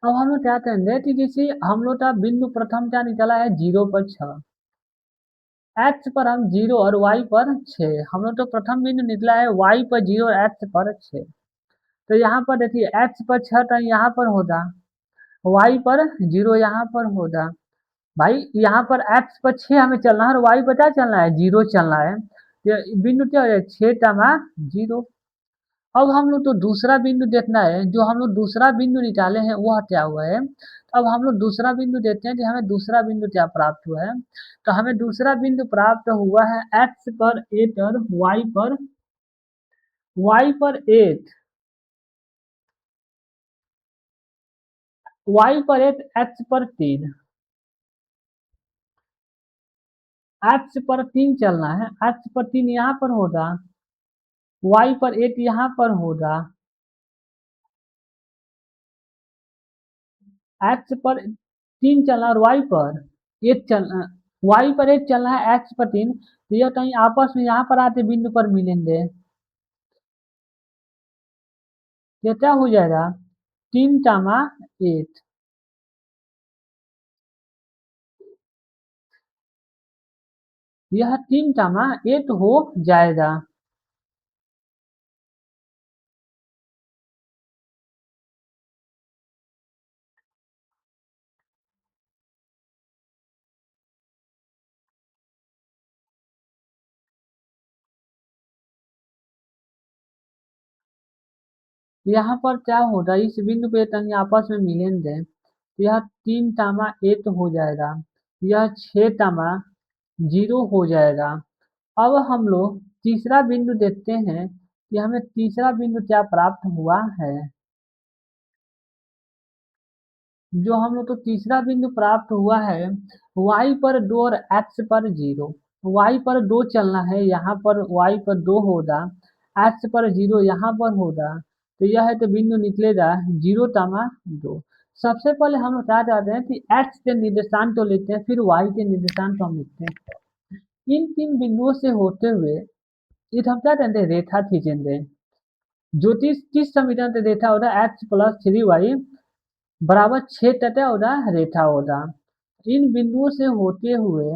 अब हम लोग क्या करेंगे कि जैसे हम लोग का बिंदु प्रथम क्या निकला है 0 पर 6, x पर हम 0 और y पर 6। हम लोग तो प्रथम बिंदु निकला है y पर 0 और x पर 6। तो यहाँ पर देखिए x पर 6 तो यहाँ पर होगा, y पर 0 यहाँ पर होगा। भाई यहाँ पर x पर 6 हमें चलना है और y पर क्या चलना है 0 चलना है। तो बिंदु क्या हो जाएगा 6 टमा 0। अब हम लोग तो दूसरा बिंदु देखना है, जो हम लोग दूसरा बिंदु निकाले हैं वह क्या हुआ है। अब हम लोग दूसरा बिंदु देखते हैं कि हमें दूसरा बिंदु क्या प्राप्त हुआ है। तो हमें दूसरा बिंदु प्राप्त हुआ है x पर 8 और y पर 8, y पर 8, x पर 3, x पर 3 चलना है, x पर 3 यहाँ पर होगा, y पर 8 यहाँ पर होगा, एक्स पर 3 चलना और y पर 8 चलना, y पर 8 चलना है x पर 3। तो ये कहीं आपस में यहाँ पर आते बिंदु पर मिलेंगे। ये क्या हो जाएगा 3 टामा 8, यह 3 टामा 8 हो जाएगा। यहाँ पर क्या होगा इस बिंदु पे कहीं आपस में मिलेंगे, यह 3 टामा 8 हो जाएगा, यह 6 टामा 0 हो जाएगा। अब हम लोग तीसरा बिंदु देखते हैं कि हमें तीसरा बिंदु क्या प्राप्त हुआ है। जो हम लोग को तीसरा बिंदु प्राप्त हुआ है y पर 2 और x पर 0। y पर 2 चलना है, यहाँ पर y पर 2 होगा, x पर 0 यहाँ पर होगा। तो यह है तो बिंदु निकलेगा 0 तामा 2। सबसे पहले हम लोग क्या चाहते हैं कि x के निर्देशांक तो लेते हैं, फिर y के निर्देशांक तो हम लिखते हैं। इन तीन बिंदुओं से होते हुए ये हम क्या कहते हैं रेखा खींचेंगे। जो किस समीकरण से रेखा होता है x प्लस 3y बराबर 6 तथा होगा रेखा होगा। इन बिंदुओं से होते हुए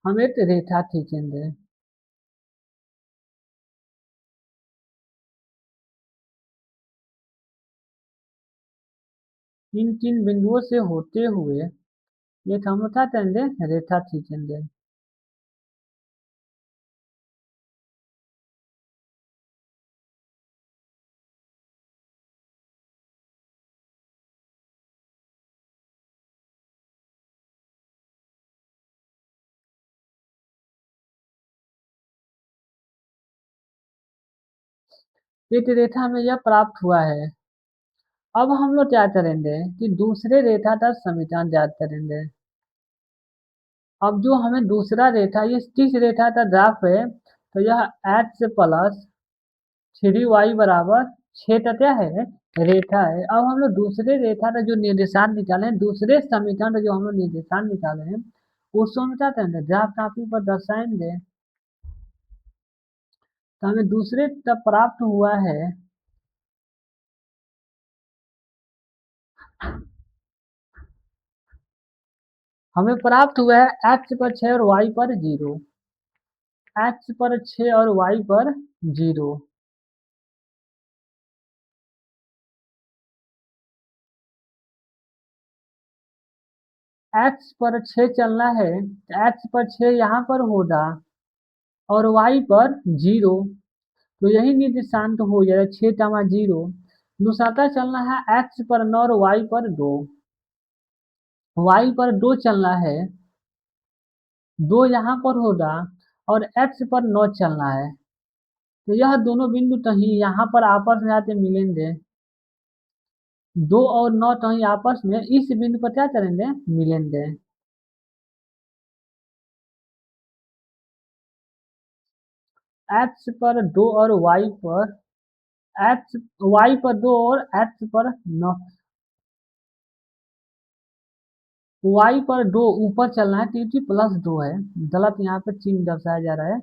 हम एक रेखा खींचेंगे। इन तीन बिंदुओं से होते हुए एक हम क्या करेंगे रेखा खींचेंगे। एक रेखा हमें यह प्राप्त हुआ है। अब हम लोग क्या करेंगे कि दूसरे रेखा का समीकरण ज्ञात करेंगे। अब जो हमें दूसरा रेखा ये किस रेखा का ग्राफ है, तो यह x प्लस 3y बराबर 6 का क्या है रेखा है। अब हम लोग दूसरे रेखा का जो निर्देशांक निकाले हैं, दूसरे समीकरण का जो हम लोग निर्देशांक निकाले हैं उसको हम क्या करेंगे ग्राफ कॉपी पर दर्शाएंगे। तो हमें दूसरे तब प्राप्त हुआ है, हमें प्राप्त हुआ है x पर 6 और y पर 0, x पर 6 और y पर 0। x पर 6 चलना है, x पर 6 यहाँ पर होगा और y पर 0। तो यही निर्देशांक हो जाएगा 6 टामा 0। दूसरा चलना है x पर 9 और y पर 2, y पर 2 चलना है, 2 यहाँ पर होगा और x पर 9 चलना है। तो यह दोनों बिंदु कहीं यहाँ पर आपस में आते मिलेंगे, 2 और 9 कहीं आपस में इस बिंदु पर क्या करेंगे मिलेंगे। एक्स पर 2 और एक्स वाई पर 2 और एक्स पर 9, वाई पर 2 ऊपर चलना है क्योंकि प्लस 2 है, गलत यहाँ पे चिन्ह दर्शाया जा रहा है।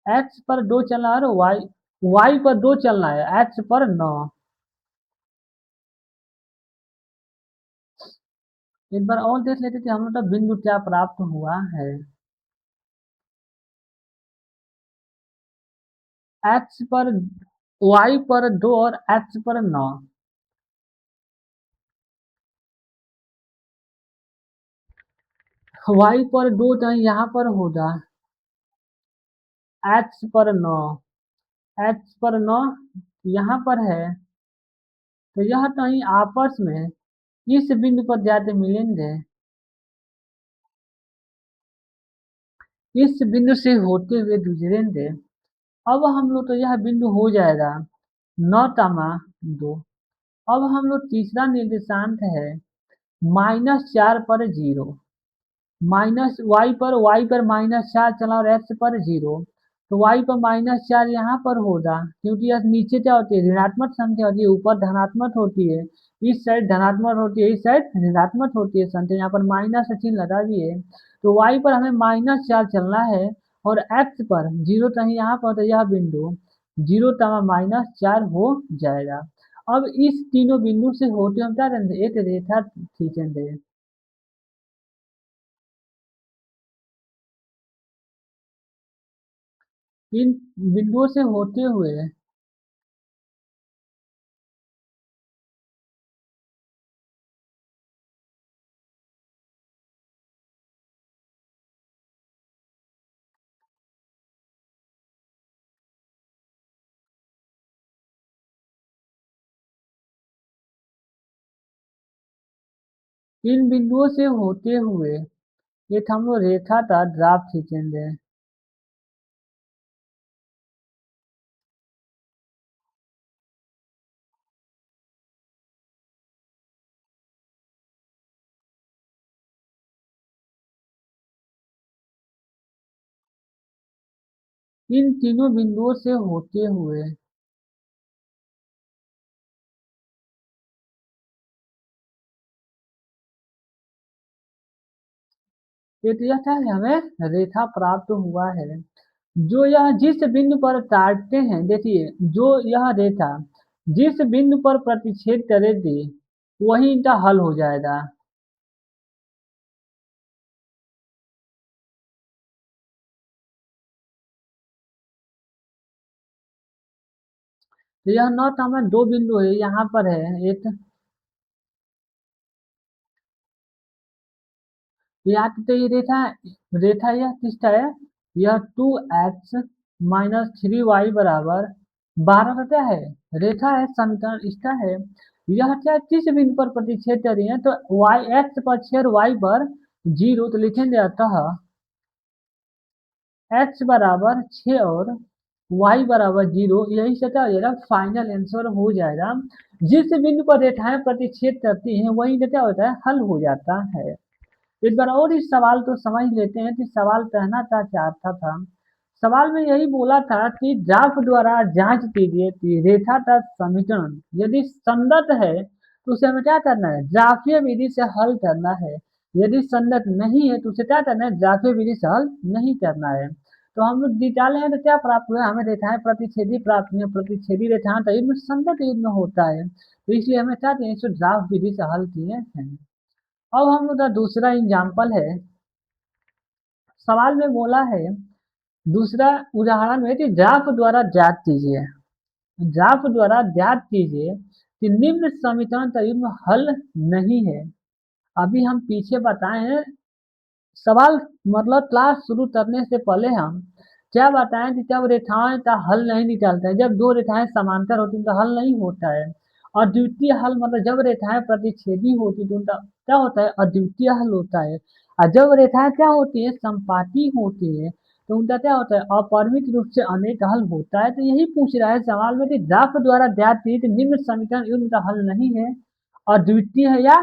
एक्स पर 2 चलना है और वाई पर 2 चलना है, एक्स पर 9। एक बार और देख लेते थे हम लोग का बिंदु क्या प्राप्त हुआ है। एक्स पर वाई पर 2 और एक्स पर 9, वाई पर 2 तो यहाँ पर होगा, एक्स पर 9, एक्स पर 9 यहाँ पर है, तो यह कहीं आपस में इस बिंदु पर जाके मिलेंगे, इस बिंदु से होते हुए गुजरेंगे। अब हम लोग तो यह बिंदु हो जाएगा 9, 2। अब हम लोग तीसरा निर्देशांक है -4 पर 0, माइनस वाई पर -4 चला और एक्स पर 0, तो वाई पर -4 यहाँ पर होगा क्योंकि यह नीचे क्या होती है, ऋणात्मक संख्या होती है, ऊपर धनात्मक होती है, इस साइड धनात्मक होती है, इस साइड ऋणात्मक होती है संख्या, यहाँ पर माइनस का चिन्ह लगा दिए, तो वाई पर हमें -4 चलना है और एक्स पर 0 कहीं यहाँ पर, तो यह बिंदु 0, -4 हो जाएगा। अब इस तीनों बिंदु से होते हम क्या करेंगे, एक रेखा खींचेंगे। इन बिंदुओं से होते हुए इन बिंदुओं से होते हुए एक हम लोग रेखा का ग्राफ खींचेंगे। इन तीनों बिंदुओं से होते हुए एक यह क्या है, हमें रेखा प्राप्त हुआ है, जो यह जिस बिंदु पर काटते हैं, देखिए जो यह रेखा जिस बिंदु पर प्रतिच्छेद करेगी वही इनका हल हो जाएगा। तो यह नॉट हमें दो बिंदु है, यहाँ पर है एक, यहाँ तो ये रेखा, रेखा यह किसका है, यह 2x-3y बराबर 12 का क्या है, रेखा है, समीकरण इसका है। यह क्या किस बिंदु पर प्रतिच्छेद कर रही है, तो y x पर छेद y पर 0, तो लिखेंगे अतः x बराबर 6 और y बराबर 0, यही से क्या हो जाएगा, फाइनल आंसर हो जाएगा। जिस बिंदु पर रेखाएं प्रतिच्छेद करती हैं वही का क्या होता है, हल हो जाता है। एक बार और इस सवाल को समझ लेते हैं कि सवाल कहना क्या चाहता था। सवाल में यही बोला था कि ग्राफ द्वारा जांच कीजिए कि रेखा का समीकरण यदि संगत है तो उसे हमें क्या करना है, ग्राफीय विधि से हल करना है, यदि संगत नहीं है तो उसे क्या करना है, ग्राफीय विधि से हल नहीं करना है। तो हम लोग निकाले हैं तो क्या प्राप्त हुआ, हमें रेखाएं प्रतिच्छेदी प्राप्त हुई, प्रतिच्छेदी रेखाएं तो युग्म संगत युग्म होता है, तो इसलिए हमें क्या चाहिए, इसे ग्राफ विधि से हल किए हैं। अब हम लोग का दूसरा एग्जाम्पल है, सवाल में बोला है, दूसरा उदाहरण में कि ग्राफ द्वारा ज्ञात कीजिए, ग्राफ द्वारा ज्ञात कीजिए कि निम्न समीकरण का युग्म हल नहीं है। अभी हम पीछे बताए हैं, सवाल मतलब क्लास शुरू करने से पहले हम क्या बताएं कि जब रेखाएं का हल नहीं निकालते हैं, जब दो रेखाएं समांतर होती हैं तो हल नहीं होता है। अद्वितीय हल मतलब जब रेखाएं प्रतिच्छेदी होती तो उनका क्या होता है, अद्वितीय हल होता है। और जब रेखाएं क्या होती है, संपाती होती है, तो उनका क्या होता है, अपरिमित रूप से अनेक हल होता है। तो यही पूछ रहा है सवाल में कि ग्राफ द्वारा ज्ञात कीजिए कि निम्न समीकरण उनका हल नहीं है, अद्वितीय है या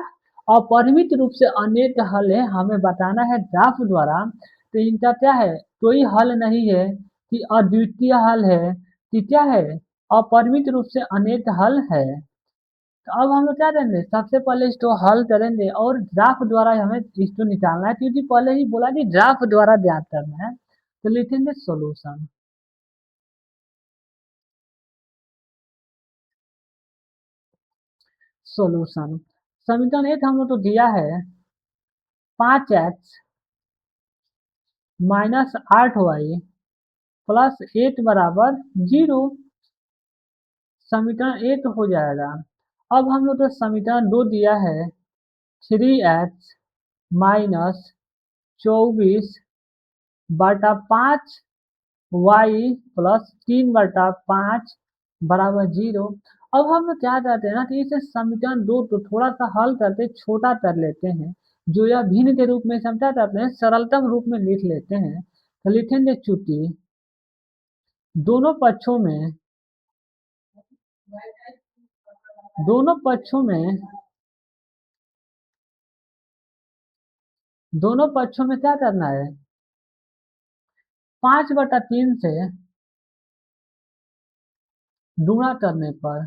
अपरिमित रूप से अनेक हल है, हमें बताना है ग्राफ द्वारा। तो इनका क्या है, कोई हल नहीं है कि अद्वितीय हल है कि क्या है, अपरिमित रूप से अनेक हल है। तो अब हम लोग क्या करेंगे, सबसे पहले इसको हल करेंगे और ग्राफ द्वारा हमें इसको निकालना है, क्योंकि पहले ही बोला कि ग्राफ द्वारा ज्ञात करना है। तो लिखेंगे सॉल्यूशन। सॉल्यूशन समीकरण एक हम लोग को दिया है 5x माइनस 8y प्लस 8 बराबर 0। समीकरण एक हो जाएगा। अब हम लोग को समीकरण दो दिया है 3x माइनस 24 बटा 5y प्लस 3/5 बराबर 0। अब हम लोग क्या करते हैं ना कि इसे समीकरण दो को थोड़ा सा हल करके छोटा कर लेते हैं, जो यह भिन्न के रूप में समझा करते हैं, सरलतम रूप में लिख लेते हैं। तो लिखेंगे चूंकि दोनों पक्षों में दोनों पक्षों में दोनों पक्षों में क्या करना है, 5/3 से गुणा करने पर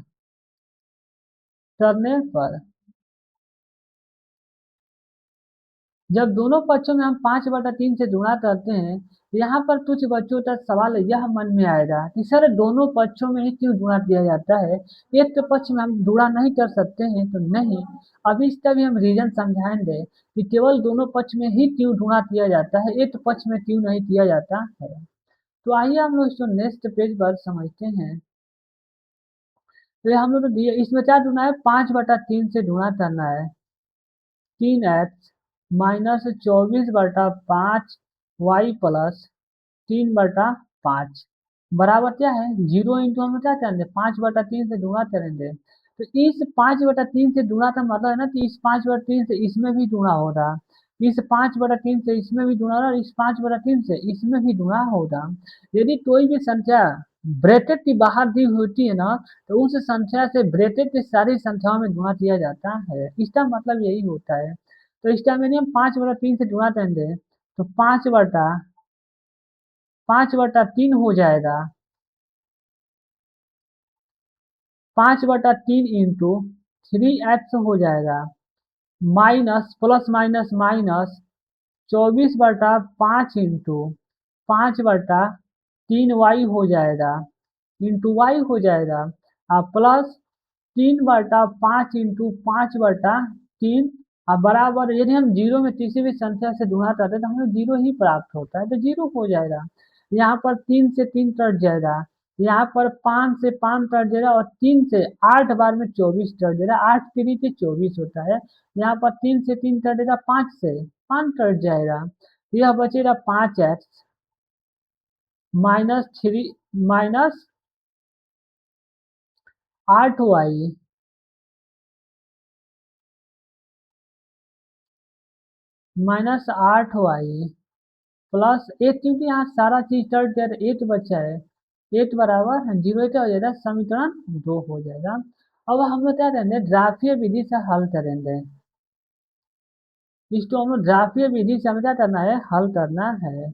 जब दोनों पक्षों में हम 5/3 से गुणा करते हैं, यहाँ पर कुछ बच्चों का सवाल यह मन में आएगा कि सर दोनों पक्षों में ही क्यों गुणा किया जाता है, एक तो पक्ष में हम गुणा नहीं कर सकते हैं। तो नहीं, अभी इसका भी हम रीजन समझाएंगे कि केवल दोनों पक्ष में ही क्यों गुणा किया जाता है, एक पक्ष में क्यों नहीं किया जाता है। तो आइए हम लोग इसको नेक्स्ट पेज पर समझते हैं। तो ये हम लोग को दिया, इसमें क्या गुणा है, 5/3 से गुणा करना है। 3x माइनस 24/5 वाई प्लस 3/5 बराबर क्या है 0। इंटू हम क्या करेंगे, 5/3 से गुणा करेंगे। तो इस 5/3 से गुणा का मतलब है ना कि इस 5/3 से इसमें भी गुणा होगा, इस 5/3 से इसमें भी गुणा होगा, और इस 5/3 से इसमें भी गुणा होगा। यदि कोई भी संख्या ब्रैकेट की बाहर दी होती है ना, तो उस संख्या से ब्रैकेट की सारी संख्याओं में गुणा किया जाता है। इसका मतलब यही होता है। तो इस टाइम यदि हम 5/3 से गुणा करेंगे तो 5/3 हो जाएगा। 5/3 इंटू 3x हो जाएगा, minus plus minus minus 24/5 into 5/3 y हो जाएगा, इंटू वाई हो जाएगा, और प्लस 3/5 इंटू 5/3, और बराबर यदि हम जीरो में किसी भी संख्या से गुणा करते हैं तो हमें जीरो ही प्राप्त होता है, तो जीरो हो जाएगा। यहाँ पर 3 से 3 कट जाएगा, यहाँ पर 5 से 5 कट जाएगा, और 3 से 8 बार में 24 कट जाएगा, 8 3 के 24 होता है। यहाँ पर 3 से 3 कटेगा, 5 से 5 कट जाएगा, यह बचेगा 5x minus 8y minus 8y plus 8, क्योंकि यहाँ सारा चीज कट गया तो 8 बचा है, 8 बराबर 0 क्या हो जाएगा, समीकरण 2 हो जाएगा। अब हम लोग क्या करेंगे, ग्राफीय विधि से हल करेंगे। इसको हम लोग ग्राफीय विधि से हमें क्या करना है, हल करना है।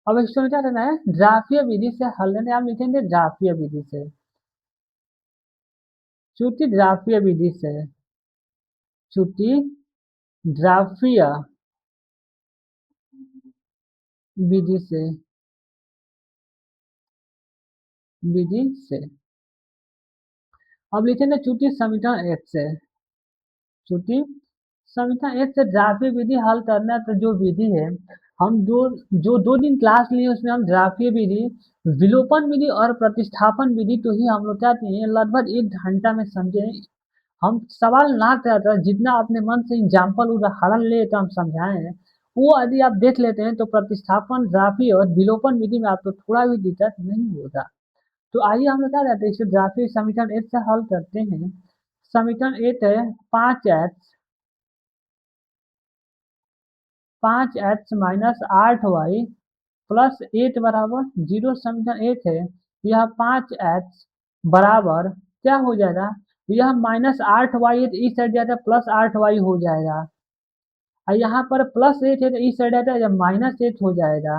अब इसको हमें क्या करना है, ग्राफीय विधि से हल करने, आप लिखेंगे ग्राफीय विधि से, चूंकि ग्राफीय विधि से चूंकि ग्राफीय विधि से विधि से अब लिखेंगे चूंकि समीकरण एक से, चूंकि समीकरण एक से ग्राफीय विधि हल करना, तो जो विधि है, हम जो 2 दिन क्लास लिए उसमें हम ग्राफीय विधि, विलोपन विधि और प्रतिस्थापन विधि तो ही हम लोग क्या किए, लगभग 1 घंटा में समझे। हम सवाल ना कर जितना अपने मन से एग्जाम्पल उदाहरण ले तो हम समझाए हैं, वो यदि आप देख लेते हैं तो प्रतिस्थापन ग्राफी और विलोपन विधि में आपको थोड़ा भी दिक्कत नहीं होगा। तो आइए हम लोग क्या कहते हैं, इसे ग्राफी समीकरण एक से हल करते हैं। समीकरण एक है 5x माइनस 8y प्लस 8 बराबर 0। समीकरण एक है, यह 5x बराबर क्या हो जाएगा, यह -8y है तो इस साइड जाता है +8y हो जाएगा, और यहाँ पर +8 है तो इस साइड आता है जब -8 हो जाएगा।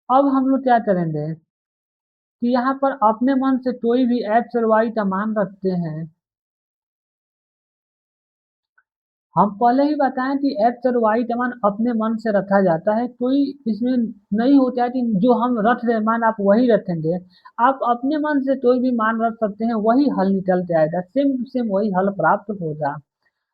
अब हम लोग क्या करेंगे कि यहाँ पर अपने मन से कोई भी एक्स और वाई का मान रखते हैं। हम पहले ही बताएं कि एक्स और वाई का मान अपने मन से रखा जाता है, कोई इसमें नहीं होता है कि जो हम रख रहे हैं मान आप वही रखेंगे। आप अपने मन से कोई भी मान रख सकते हैं, वही हल निकल के आएगा, सेम टू सेम वही हल प्राप्त होगा।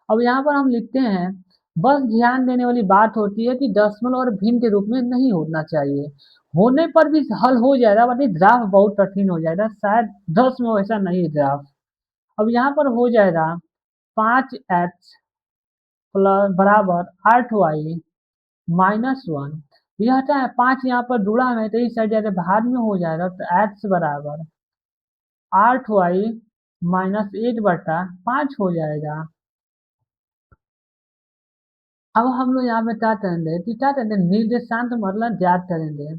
अब यहाँ पर हम लिखते हैं, बस ध्यान देने वाली बात होती है कि दशमलव और भिन्न के रूप में नहीं होना चाहिए, होने पर भी हल हो जाएगा, बट ग्राफ बहुत कठिन हो जाएगा, शायद 10 में वैसा नहीं है ग्राफ। अब यहाँ पर हो जाएगा 5x प्लस बराबर 8y -1। यह क्या है, 5 यहाँ पर जुड़ा है तो इस साइड जाकर भाग में हो जाएगा, तो x बराबर 8y -1/5 हो जाएगा। अब हम लोग यहाँ पे क्या करेंगे कि क्या करेंगे, निर्देशांक मतलब ज्ञात करेंगे।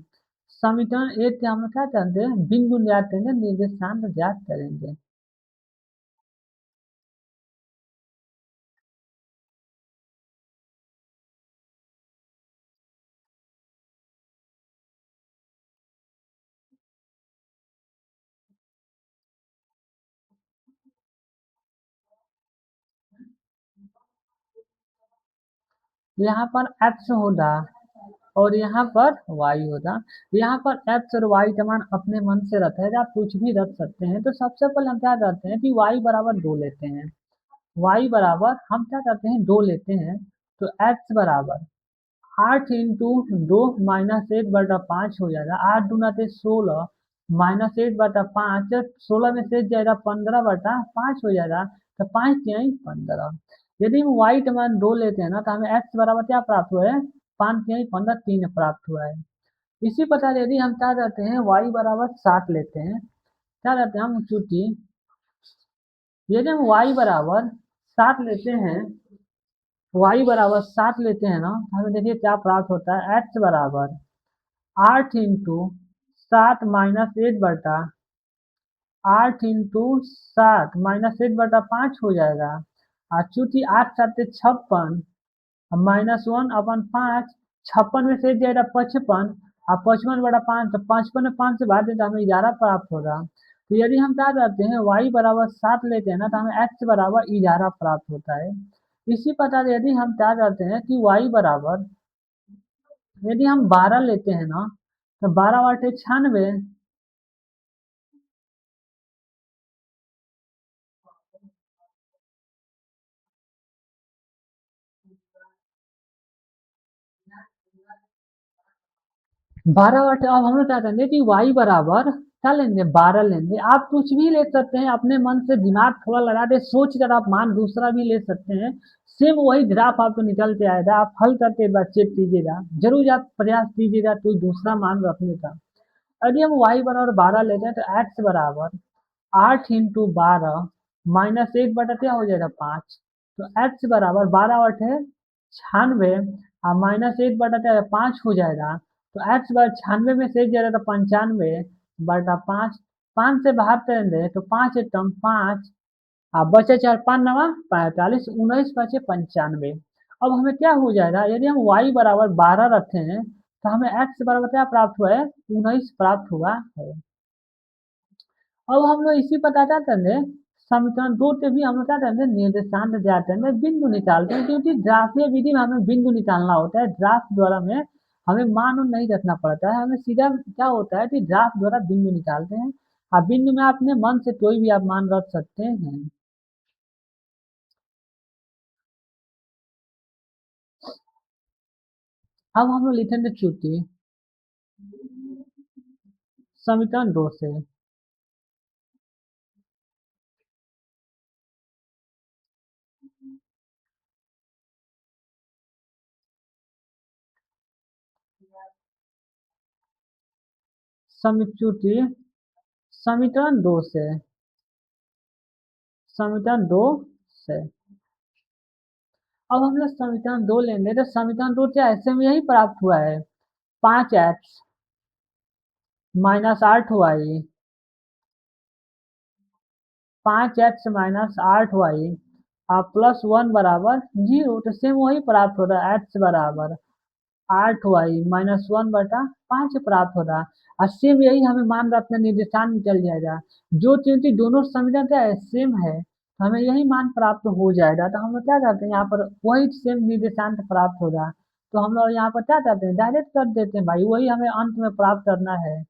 समीकरण एक के हम लोग क्या करेंगे, बिंदु ज्ञात करेंगे, निर्देशांक ज्ञात करेंगे। यहाँ पर x होगा और यहाँ पर y होगा। यहाँ पर x और y का मान अपने मन से रखा है, आप कुछ भी रख सकते हैं। तो सबसे पहले हम क्या करते हैं कि y बराबर 2 लेते हैं, y बराबर हम क्या करते हैं 2 लेते हैं, तो x बराबर 8 × 2 -1/5 हो जाएगा, 8 दूना थे 16 -1/5, 16 में से जाएगा 15/5 हो जाएगा, तो 5 तिहाई 15। यदि हम y का मान 2 लेते हैं ना, तो हमें x बराबर क्या प्राप्त हुआ है, 5 तिहाई 15 3 प्राप्त हुआ है। इसी प्रकार यदि हम क्या करते हैं y बराबर 7 लेते हैं, क्या करते हैं हम, चूंकि यदि हम y बराबर 7 लेते हैं, y बराबर 7 लेते हैं ना, तो हमें देखिए क्या प्राप्त होता है, x बराबर 8 × 7 -1/8 × 7 -1/5 हो जाएगा। और चूंकि 8 × 7 = 56, -1/5, 56 में से जाएगा 55, और 55/5, तो 55 में 5 से भाग दें तो हमें 11 प्राप्त होगा। तो यदि हम क्या करते हैं y बराबर 7 लेते हैं ना, तो हमें x बराबर 11 प्राप्त होता है। इसी प्रकार यदि हम क्या करते हैं कि y बराबर, यदि हम 12 लेते हैं ना, तो 12 × 8 = 96। 12 अब हम लोग क्या करेंगे कि y बराबर क्या लेंगे, 12 लेंगे। आप कुछ भी ले सकते हैं, अपने मन से दिमाग थोड़ा लगा दे, सोच कर आप मान दूसरा भी ले सकते हैं। सेम वही ग्राफ आपको निकल के आएगा, आप हल करके एक बार चेक कीजिएगा, जरूर आप प्रयास कीजिएगा कोई दूसरा मान रखने का। यदि हम y बराबर 12 लेते हैं, तो x बराबर 8 × 12 -1 क्या हो जाएगा 5, तो x बराबर 12 × 8 = 96, और -1/5 हो जाएगा, तो x बराबर 96 में से जाएगा तो 95/5, 5 से बाहर करेंगे तो 5 एकम 5, बचे 4 5 नवा 45, 19 बचे 95। अब हमें क्या हो जाएगा, यदि हम y बराबर 12 रखते हैं, तो हमें x बराबर क्या प्राप्त हुआ है, 19 प्राप्त हुआ है। अब हम लोग इसी प्रकार क्या करेंगे, समीकरण 2 से भी हम लोग क्या करेंगे, निर्देशांक ज्ञात करेंगे, बिंदु निकालते हैं, क्योंकि ग्राफीय विधि में हमें बिंदु निकालना होता है, ग्राफ द्वारा में हमें मान और नहीं रखना पड़ता है, हमें सीधा क्या होता है कि ग्राफ द्वारा बिंदु निकालते हैं। और बिंदु में अपने मन से कोई भी आप मान रख सकते हैं। अब हम लोग लिखेंगे चूंकि समीकरण 2 से चूंकि समीकरण 2 से समीकरण 2 से अब हम लोग समीकरण 2 लेंगे, तो समीकरण 2 क्या है, ऐसे में यही प्राप्त हुआ है, 5x -8y 5x minus 8y plus 1 बराबर 0। तो सेम वही प्राप्त हो रहा है, x बराबर 8y माइनस 1/5 प्राप्त हो रहा है। और सेम यही हमें मान रहा अपना निर्देशांक निकल जाएगा। जो चूंकि दोनों समीकरण क्या है, सेम है, तो हमें यही मान प्राप्त हो जाएगा। तो हम लोग क्या करते हैं, यहाँ पर वही सेम निर्देशांक प्राप्त हो रहा है, तो हम लोग यहाँ पर क्या करते हैं, डायरेक्ट कर देते हैं भाई, वही हमें अंत में प्राप्त करना है।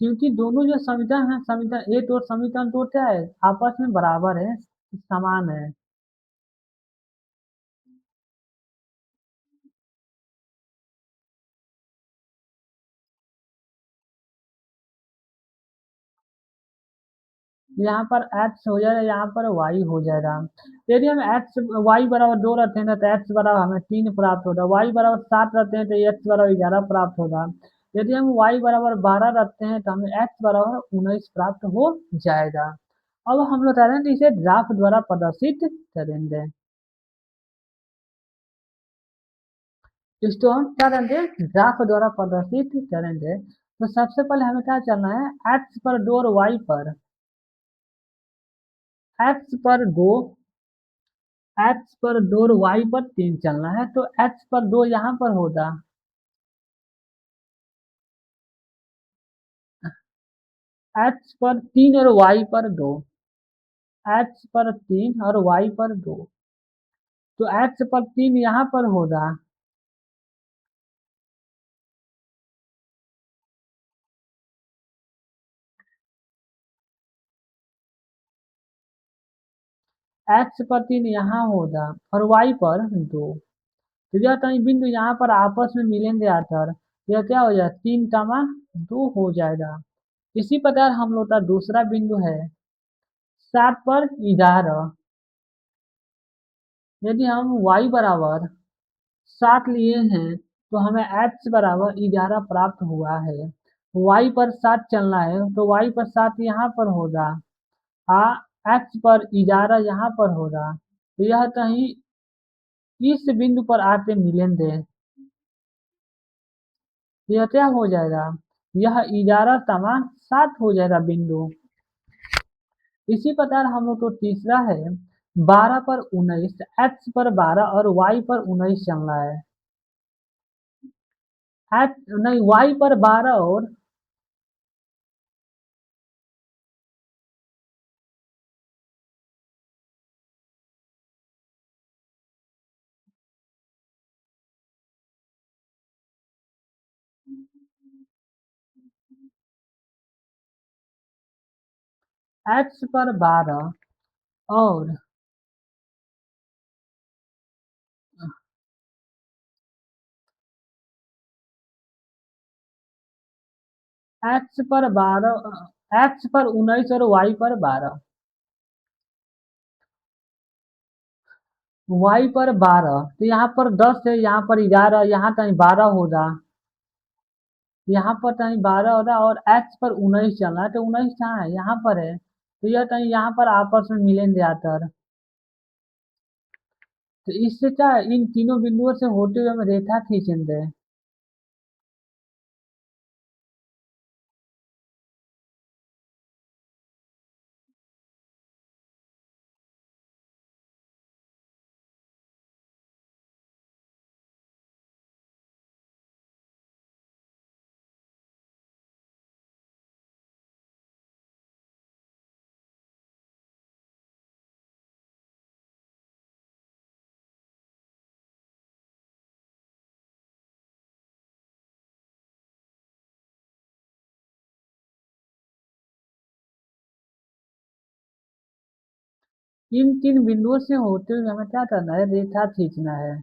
क्योंकि दोनों जो समीकरण है, समीकरण एक और समीकरण दो क्या है, आपस में बराबर है, समान है। यहाँ पर एक्स हो जाएगा, यहाँ पर वाई हो जाएगा। यदि हम एक्स वाई बराबर 2 रखते हैं तो एक्स बराबर हमें 3 प्राप्त होगा, वाई बराबर 7 रखते हैं तो एक्स बराबर 11 प्राप्त होगा। यदि हम वाई बराबर 12 रखते हैं तो हमें एक्स बराबर 19 प्राप्त हो जाएगा। अब हम लोग करेंगे इसे ग्राफ द्वारा प्रदर्शित करेंगे। इसको हम क्या करेंगे, ग्राफ द्वारा प्रदर्शित करेंगे। तो सबसे पहले हमें क्या करना है, एक्स पर 2 और वाई पर, एक्स पर 2, एक्स पर 2 और वाई पर 3 चलना है। तो एक्स पर 2 यहाँ पर होगा, एक्स पर 3 और वाई पर 2, एक्स पर 3 और वाई पर 2। तो एक्स पर 3 यहाँ पर होगा, एक्स पर 3 यहाँ होगा और वाई पर 2। तो यह कहीं बिंदु यहाँ पर आपस में मिलेंगे आकर, यह क्या हो जाएगा, 3, 2 हो जाएगा। इसी प्रकार हम लोग का दूसरा बिंदु है 7 पर 11। यदि हम y बराबर 7 लिए हैं तो हमें x बराबर 11 प्राप्त हुआ है। y पर 7 चलना है तो y पर 7 यहाँ पर होगा, आ x पर 11 यहाँ पर होगा। तो यह कहीं इस बिंदु पर आते मिलेंगे। तो यह क्या हो जाएगा, यह 11, 7 हो जाएगा बिंदु। इसी प्रकार हम लोग को तीसरा है 12 पर 19, x पर 12 और y पर 19 चलना है। एक्स नहीं, y पर 12 और एक्स पर 12 और एक्स पर 19 और y पर 12, y पर 12। तो यहाँ पर 10 है, यहाँ पर 11, यहाँ कहीं 12 होगा, यहाँ पर कहीं 12 होगा और एक्स पर 19 चलना है। तो 19 कहाँ है, यहाँ पर है, तो यह कहीं यहाँ पर आपस में मिलेंगे आकर। तो इससे क्या है, इन तीनों बिंदुओं से होते हुए हम रेखा खींचेंगे। इन तीन बिंदुओं से होते हुए हमें क्या करना है, रेखा खींचना है।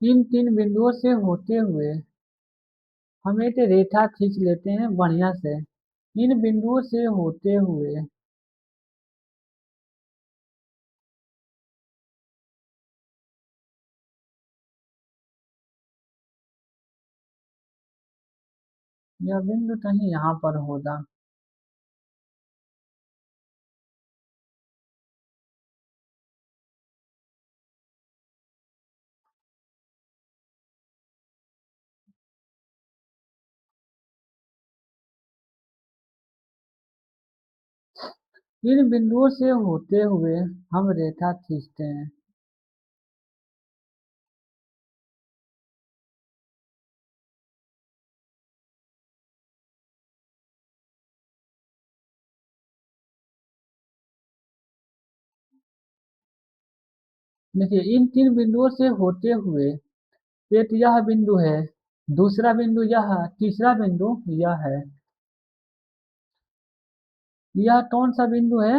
इन तीन बिंदुओं से होते हुए हम एक रेखा खींच लेते हैं बढ़िया से। इन बिंदुओं से होते हुए यह बिंदु कहीं यहाँ पर होगा। इन बिंदुओं से होते हुए हम रेखा खींचते हैं। देखिए इन तीन बिंदुओं से होते हुए एक यह बिंदु है, दूसरा बिंदु यह, तीसरा बिंदु यह है। यह कौन सा बिंदु है?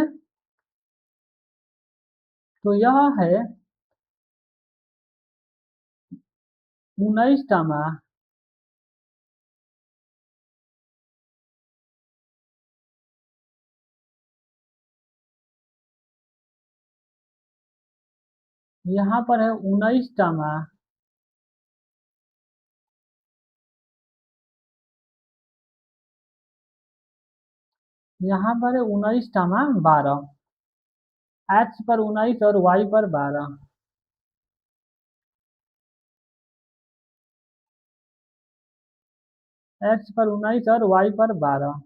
तो यह है 19वां। यहाँ पर है 19वां। यहाँ पर है 19वां 12। एक्स पर 19 और वाई पर 12। एक्स पर 19 और वाई पर 12।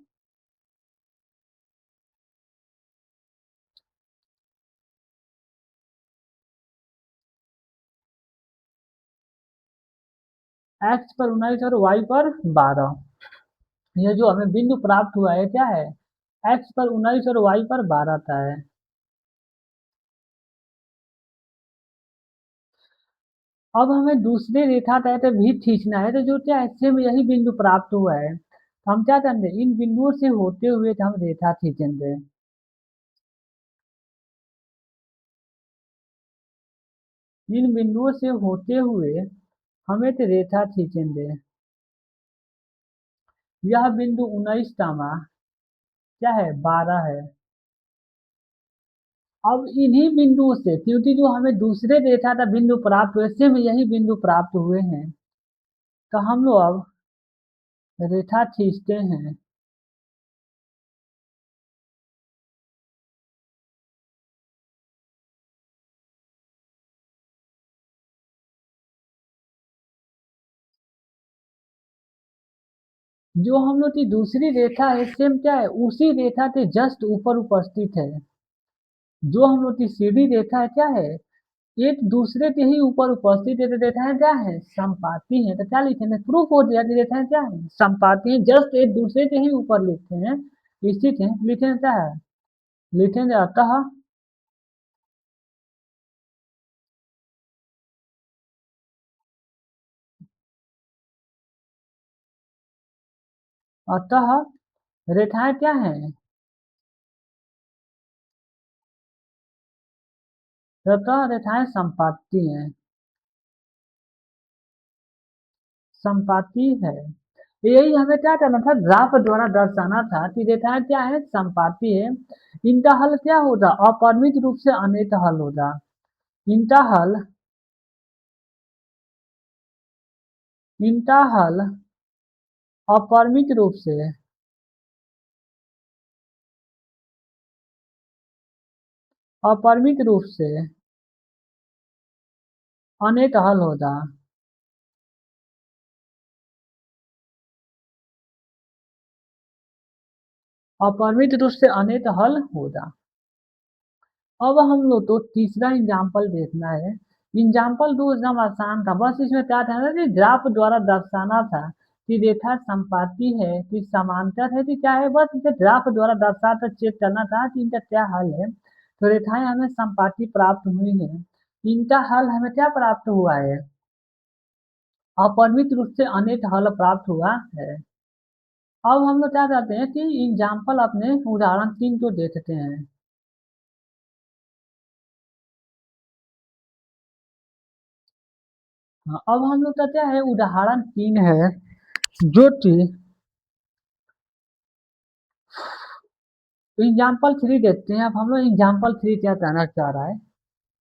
एक्स पर 19 और वाई पर 12। ये जो हमें बिंदु प्राप्त हुआ है क्या है? एक्स पर 19 और वाई पर 12 का है। अब हमें दूसरी रेखा तय तो भी खींचना है, तो जो क्या है सेम यही बिंदु प्राप्त हुआ है, तो हम क्या करेंगे इन बिंदुओं से होते हुए हम रेखा खींचेंगे। इन बिंदुओं से होते हुए हम एक रेखा खींचेंगे। यह बिंदु 19वां क्या है? 12 है। अब इन्हीं बिंदुओं से, क्योंकि जो हमें दूसरे रेखा का बिंदु प्राप्त हुए सेम यही बिंदु प्राप्त हुए हैं, तो हम लोग अब रेखा खींचते हैं। जो हम लोग की दूसरी रेखा है सेम क्या है उसी रेखा के जस्ट ऊपर उपस्थित है। जो हम लोग की सीधी रेखा है क्या है एक दूसरे के ही ऊपर उपस्थित है, तो रेखाएं क्या है? संपाती है। तो क्या लिखेंगे? प्रूफ हो गया कि रेखाएं क्या है? संपाती है, जस्ट एक दूसरे के ही ऊपर लिखते हैं, स्थित है। लिखेंगे क्या है? लिखेंगे अतः। अतः रेखाएं क्या है? अतः रेखाएं संपाती हैं। संपाती है। यही हमें क्या करना था? ग्राफ द्वारा दर्शाना था कि रेखाएं क्या है? संपाती है। इनका हल क्या होगा? अपरिमित रूप से अनेक हल होगा। इनका हल, इनका हल अपरिमित रूप से, अपरिमित रूप से अनेक हल होगा। अपरिमित रूप से अनेक हल होगा। अब हम लोग तो तीसरा एग्जाम्पल देखना है। एग्जाम्पल दो एकदम आसान था, बस इसमें क्या था ना कि ग्राफ द्वारा दर्शाना था कि रेखा संपाती है कि समांतर है कि क्या है, बस इसे ग्राफ द्वारा दर्शा कर चेक करना था कि इनका क्या हल है। तो रेखाएं हमें संपाती प्राप्त हुई है। इनका हल हमें क्या प्राप्त हुआ है? अपरिमित रूप से अनेक हल प्राप्त हुआ है। अब हम लोग क्या करते हैं कि एग्जाम्पल अपने उदाहरण 3 को देखते हैं। हाँ, अब हम लोग का क्या है उदाहरण 3 है जो कि एग्जाम्पल 3 देखते हैं। अब हम लोग एग्जाम्पल 3 क्या कहना चाह रहा है।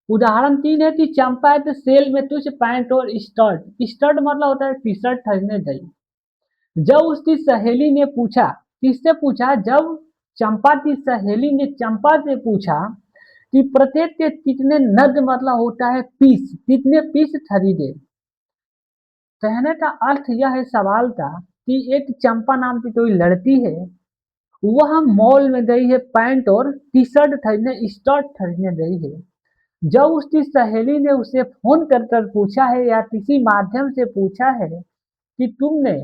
उदाहरण 3 है कि चंपा है तो सेल में तुझ पैंट और स्टर्ट स्टर्ट मतलब होता है टी शर्ट खरीदने गई। जब उसकी सहेली ने पूछा, किससे पूछा, जब चंपा की सहेली ने चंपा से पूछा कि प्रत्येक के कितने नग मतलब होता है पीस, कितने पीस खरीदे। कहने का अर्थ यह है सवाल का कि एक चंपा नाम की कोई लड़की है, वह मॉल में गई है पैंट और टी शर्ट खरीदने, स्टर्ट खरीदने गई है। जब उसकी सहेली ने उसे फोन कर कर पूछा है या किसी माध्यम से पूछा है कि तुमने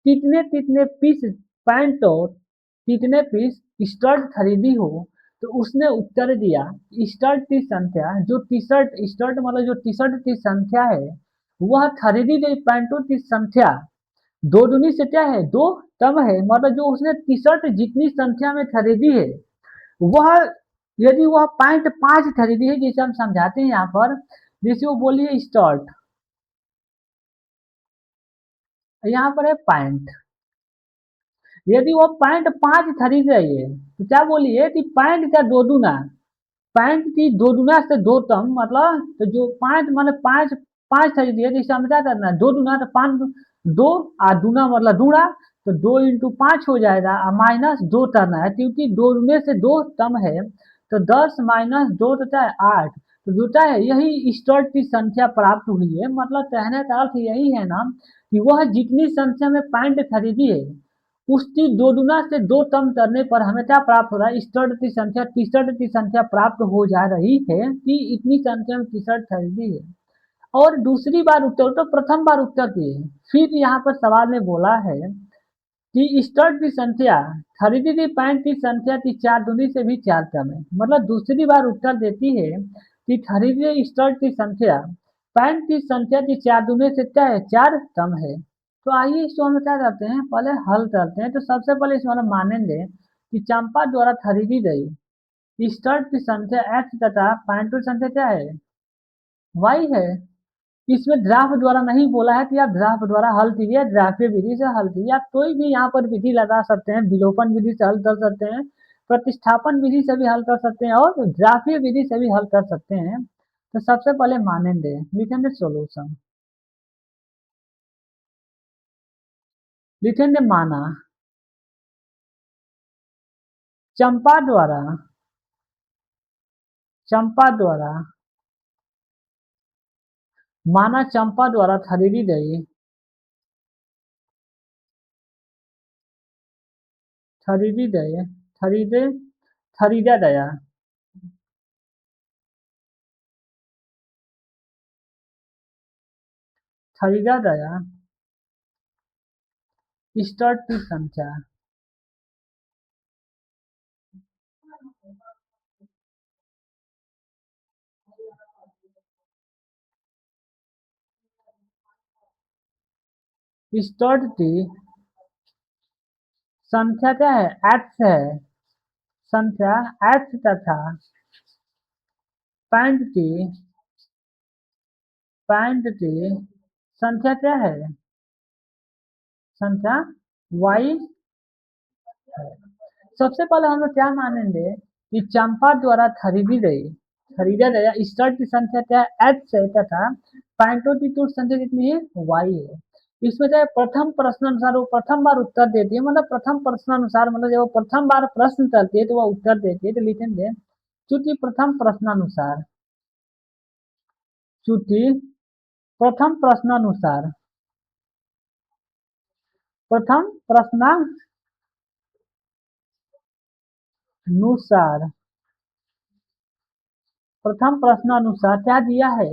कितने कितने पीस पैंट और कितने पीस शर्ट खरीदी हो, तो उसने उत्तर दिया शर्ट की संख्या, जो टी शर्ट शर्ट मतलब जो टी शर्ट की संख्या है, वह खरीदी गई पैंटों की संख्या दो दूनी से क्या है, दो कम है। मतलब जो उसने टी शर्ट जितनी संख्या में खरीदी है, वह यदि वह पैंट 5 खरीदी है, जैसे हम समझाते हैं यहाँ पर, जैसे वो बोली है शर्ट, यहाँ पर है पैंट। यदि वो पैंट 5 खरीद रही है तो क्या बोलिए कि पैंट का दो दूना, पैंट की दो दूना से दो कम, मतलब तो जो 5 मतलब 5 5 खरीदी है, जैसे हम क्या करना है, दो दूना तो 5, दो आ दूना मतलब दूना, तो 2 इंटू 5 हो जाएगा और माइनस दो करना है, क्योंकि दो दूने से दो कम है। तो 10 माइनस दो तो क्या है 8। तो जो क्या है यही स्टर्ट की संख्या प्राप्त हुई है। मतलब कहने का अर्थ यही है ना कि वह जितनी संख्या में पैंट खरीदी है, उसकी दो गुना से दो कम करने पर हमें क्या प्राप्त हो रहा है, स्टड की संख्या, टी शर्ट की संख्या प्राप्त हो जा रही है कि इतनी संख्या में टी शर्ट खरीदी है। और दूसरी बार उत्तर तो प्रथम बार उत्तर दिए। फिर यहाँ पर सवाल में बोला है कि स्टड की संख्या, खरीदी गई पैंट की संख्या की 4 दूनी से भी 4 कम है। मतलब दूसरी बार उत्तर देती है कि खरीदी गई स्टड की संख्या पैंट की संख्या की 4 दूनी से क्या है, 4 कम है। तो आइए इसको हम क्या करते हैं, पहले हल करते हैं। तो सबसे पहले इसमें हम मानेंगे कि चंपा द्वारा खरीदी गई शर्ट की संख्या एक्स तथा पैंट की संख्या क्या है, वाई है। इसमें ड्राफ्ट द्वारा नहीं बोला है कि आप ड्राफ्ट द्वारा हल कीजिए, ड्राफ्टीय विधि से हल कीजिए। आप कोई भी यहाँ पर विधि लगा सकते हैं, विलोपन विधि से हल कर सकते हैं, प्रतिस्थापन विधि से भी हल कर सकते हैं और ड्राफ्टीय विधि से भी हल कर सकते हैं। तो सबसे पहले मानेंगे, लिखेंगे सोल्यूशन, लिखेंगे माना चंपा द्वारा, चंपा द्वारा माना चंपा द्वारा खरीदी गई, खरीदी गई, खरीदे, खरीदा गया, खरीदा गया स्टर्ट की संख्या, स्टर्ट की संख्या क्या है, एक्स है, संख्या एक्स तथा पैंट की, पैंट की संख्या क्या है, संख्या वाई है। सबसे पहले हम लोग क्या मानेंगे कि चंपा द्वारा खरीदी गई, खरीदा गया स्टर्ट की संख्या क्या है, एक्स है तथा पैंटों की कुल संख्या कितनी है, वाई है। इसमें क्या है, प्रथम प्रश्न अनुसार वो प्रथम बार उत्तर देती है। मतलब प्रथम प्रश्न अनुसार मतलब जब वो प्रथम बार प्रश्न करती है तो वह उत्तर देती है। तो लिखेंगे चूंकि प्रथम प्रश्नानुसार, चूंकि प्रथम प्रश्नानुसार, प्रथम प्रश्नानुसार, प्रथम प्रश्नानुसार क्या दिया है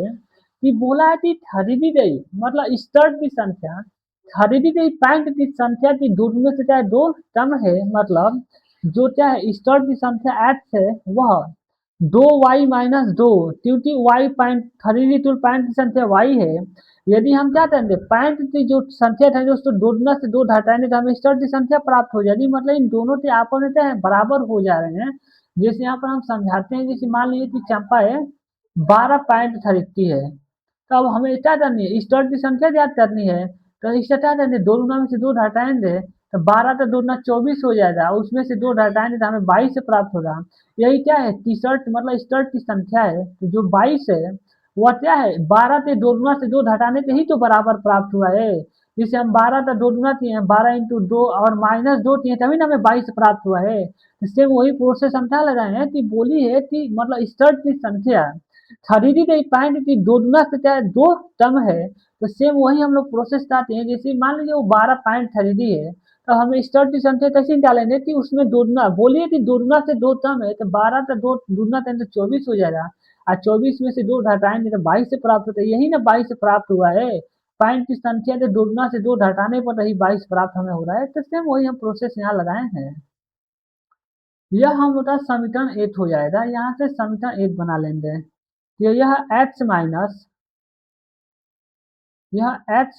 कि बोला है कि खरीदी गई मतलब स्टर्ट की संख्या, खरीदी गई पैंट की संख्या की दो में से चाहे दो कम है। मतलब जो क्या है स्टर्ट की संख्या एक्स है, वह 2y-2, क्योंकि वाई पैंट खरीदी तो पैंट की संख्या वाई है। यदि हम क्या करेंगे, पैंट की जो संख्या है जो उसको दो गुना से दो घटाएंगे तो हमें स्टर्ट की संख्या प्राप्त हो जाएगी। मतलब इन दोनों के आपस में क्या है, बराबर हो जा रहे हैं। जैसे यहाँ पर हम समझाते हैं, जैसे मान लीजिए कि चंपा है 12 पैंट खरीदती है, तो अब हमें क्या करनी है, स्टर्ट की संख्या ज्ञात करनी है। तो इससे क्या करनी है, दो गुना में से दो हटाएंगे तो 12 तो दो गुना 24 हो जाएगा, उसमें से दो हटाएंगे तो हमें 22 प्राप्त होगा। यही क्या है, टी-शर्ट मतलब स्टर्ट की संख्या है, तो जो 22 है वह क्या है, 12 से दो गुना से दो हटाने से ही तो बराबर प्राप्त हुआ है। जिसे हम 12 का दो गुना किए हैं, 12 इंटू दो और माइनस दो किए तभी ना हमें 22 प्राप्त हुआ है। इससे वही प्रोसेस हम क्या लगाए हैं कि बोली है कि मतलब स्टर्ट की संख्या खरीदी गई पैंट की दो गुना से क्या है, दो कम है। तो सेम वही हम लोग प्रोसेस चाहते हैं, जैसे मान लीजिए वो 12 पैंट खरीदी है, तो हमें स्टर्ट की संख्या कैसे निकालेंगे कि उसमें दो गुना बोलिए कि दो गुना से दो कम है, तो 12 का दो गुना करें तो 24 हो जाएगा, और 24 में से दो घटाएंगे तो 22 से प्राप्त होता है, यही ना 22 से प्राप्त हुआ है। पैंट की संख्या के दो गुना से दो घटाने पर ही 22 प्राप्त हमें हो रहा है, तो सेम वही हम प्रोसेस यहाँ लगाए हैं। यह हम होता समीकरण 8 हो जाएगा, यहाँ से समीकरण 8 बना लेंगे। तो यह x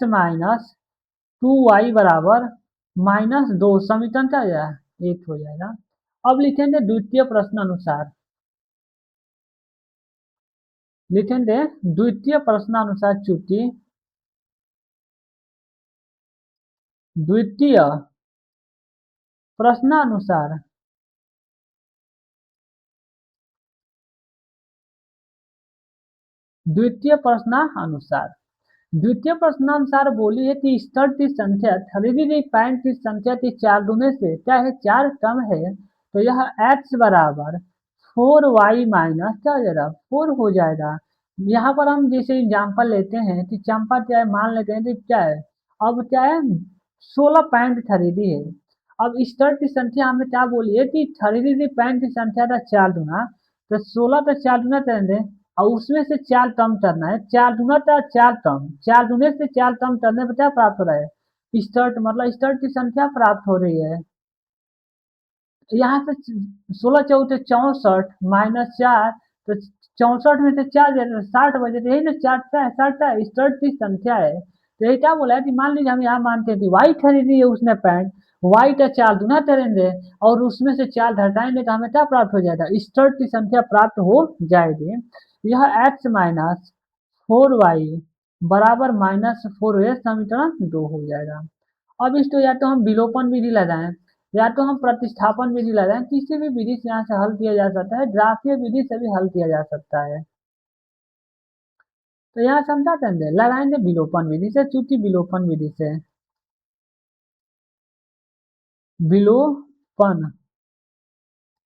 माइनस 2y बराबर -2 समीकरण क्या है, 8 हो जाएगा। अब लिखेंगे द्वितीय प्रश्न अनुसार, लिखेंगे द्वितीय प्रश्नानुसार चूंकि द्वितीय प्रश्नानुसार द्वितीय प्रश्नानुसार द्वितीय प्रश्नानुसार बोली है कि स्तर की संख्या खरीदी गई पैंट की संख्या की चार गुने से क्या है, चार कम है। तो यह x बराबर 4y माइनस क्या हो जाएगा, 4 हो जाएगा। यहाँ पर हम जैसे एग्जाम्पल लेते हैं कि चंपा क्या है, मान लेते हैं कि क्या है, अब क्या है, 16 पैंट खरीदी है। अब स्तर की संख्या हमें क्या बोली है कि खरीदी गई पैंट की संख्या था चार गुना, तो 16 का चार गुना करेंगे और उसमें से चार कम करना है, चार गुना था चार कम, चार गुने से चार कम करने पर क्या प्राप्त हो रहा है, स्टर्ट मतलब स्टर्ट की संख्या प्राप्त हो रही है। यहाँ से 16 चौथे 64 माइनस चार, तो 64 में से चार जाए 60 बजे, तो यही ना चार है, 60 है स्टर्ट की संख्या है। तो ये क्या बोला है कि मान लीजिए हम यहाँ मानते हैं कि वाई खरीदी है उसने पैंट, वाई का चार गुना करेंगे और उसमें से चार घटाएंगे तो हमें क्या प्राप्त हो जाएगा, स्टर्ट की संख्या प्राप्त हो जाएगी। यह x माइनस 4y बराबर -4 है, समीकरण 2 हो जाएगा। अब इसको या तो हम विलोपन विधि लगाएं या तो हम प्रतिस्थापन विधि लगाएं, किसी भी विधि से यहाँ से हल किया जा सकता है, ग्राफीय विधि से भी हल किया जा सकता है। तो यहाँ से हम क्या करेंगे, लगाएंगे विलोपन विधि से, चूंकि विलोपन विधि से विलोपन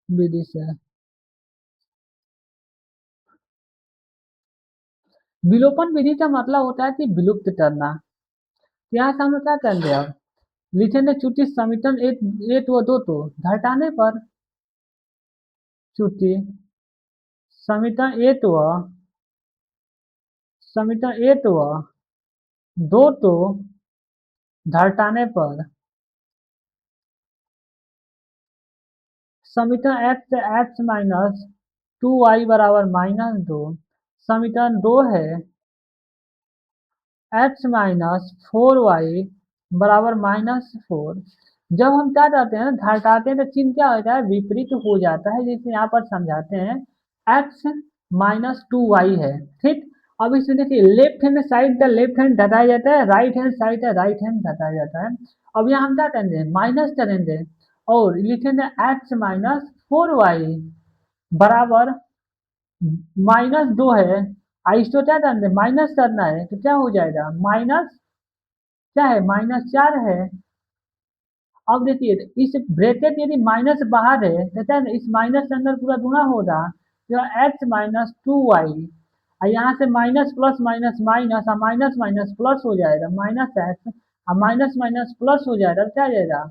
विधि से विलोपन विधि का मतलब होता है कि विलुप्त करना। तो यहाँ से हम लोग क्या करेंगे, अब लिखेंगे चूंकि समीकरण एक एक व दो तो घटाने पर, चूंकि समीकरण एक व दो तो घटाने पर समीकरण x माइनस 2y बराबर -2, समीकरण 2 है x माइनस 4y बराबर -4। जब हम क्या करते हैं घटाते हैं तो चिन्ह क्या होता है, विपरीत हो जाता है, जैसे यहाँ पर समझाते हैं, x -2y है, ठीक। अब इसमें देखिए लेफ्ट हैंड साइड का लेफ्ट हैंड घटाया जाता है, राइट हैंड साइड का राइट हैंड घटाया जाता है। अब यहाँ हम क्या करेंगे, माइनस करेंगे और लिखेंगे x -4y बराबर -2 है, इसको क्या करना है, माइनस करना है, तो क्या हो जाएगा, माइनस क्या है, -4 है। अब देखिए इस ब्रैकेट यदि माइनस बाहर है तो क्या है, इस माइनस के अंदर पूरा गुणा होगा, तो x -2y और यहाँ से माइनस प्लस माइनस माइनस और माइनस माइनस प्लस हो जाएगा, माइनस एक्स और माइनस माइनस प्लस हो जाएगा, तो क्या आ जाएगा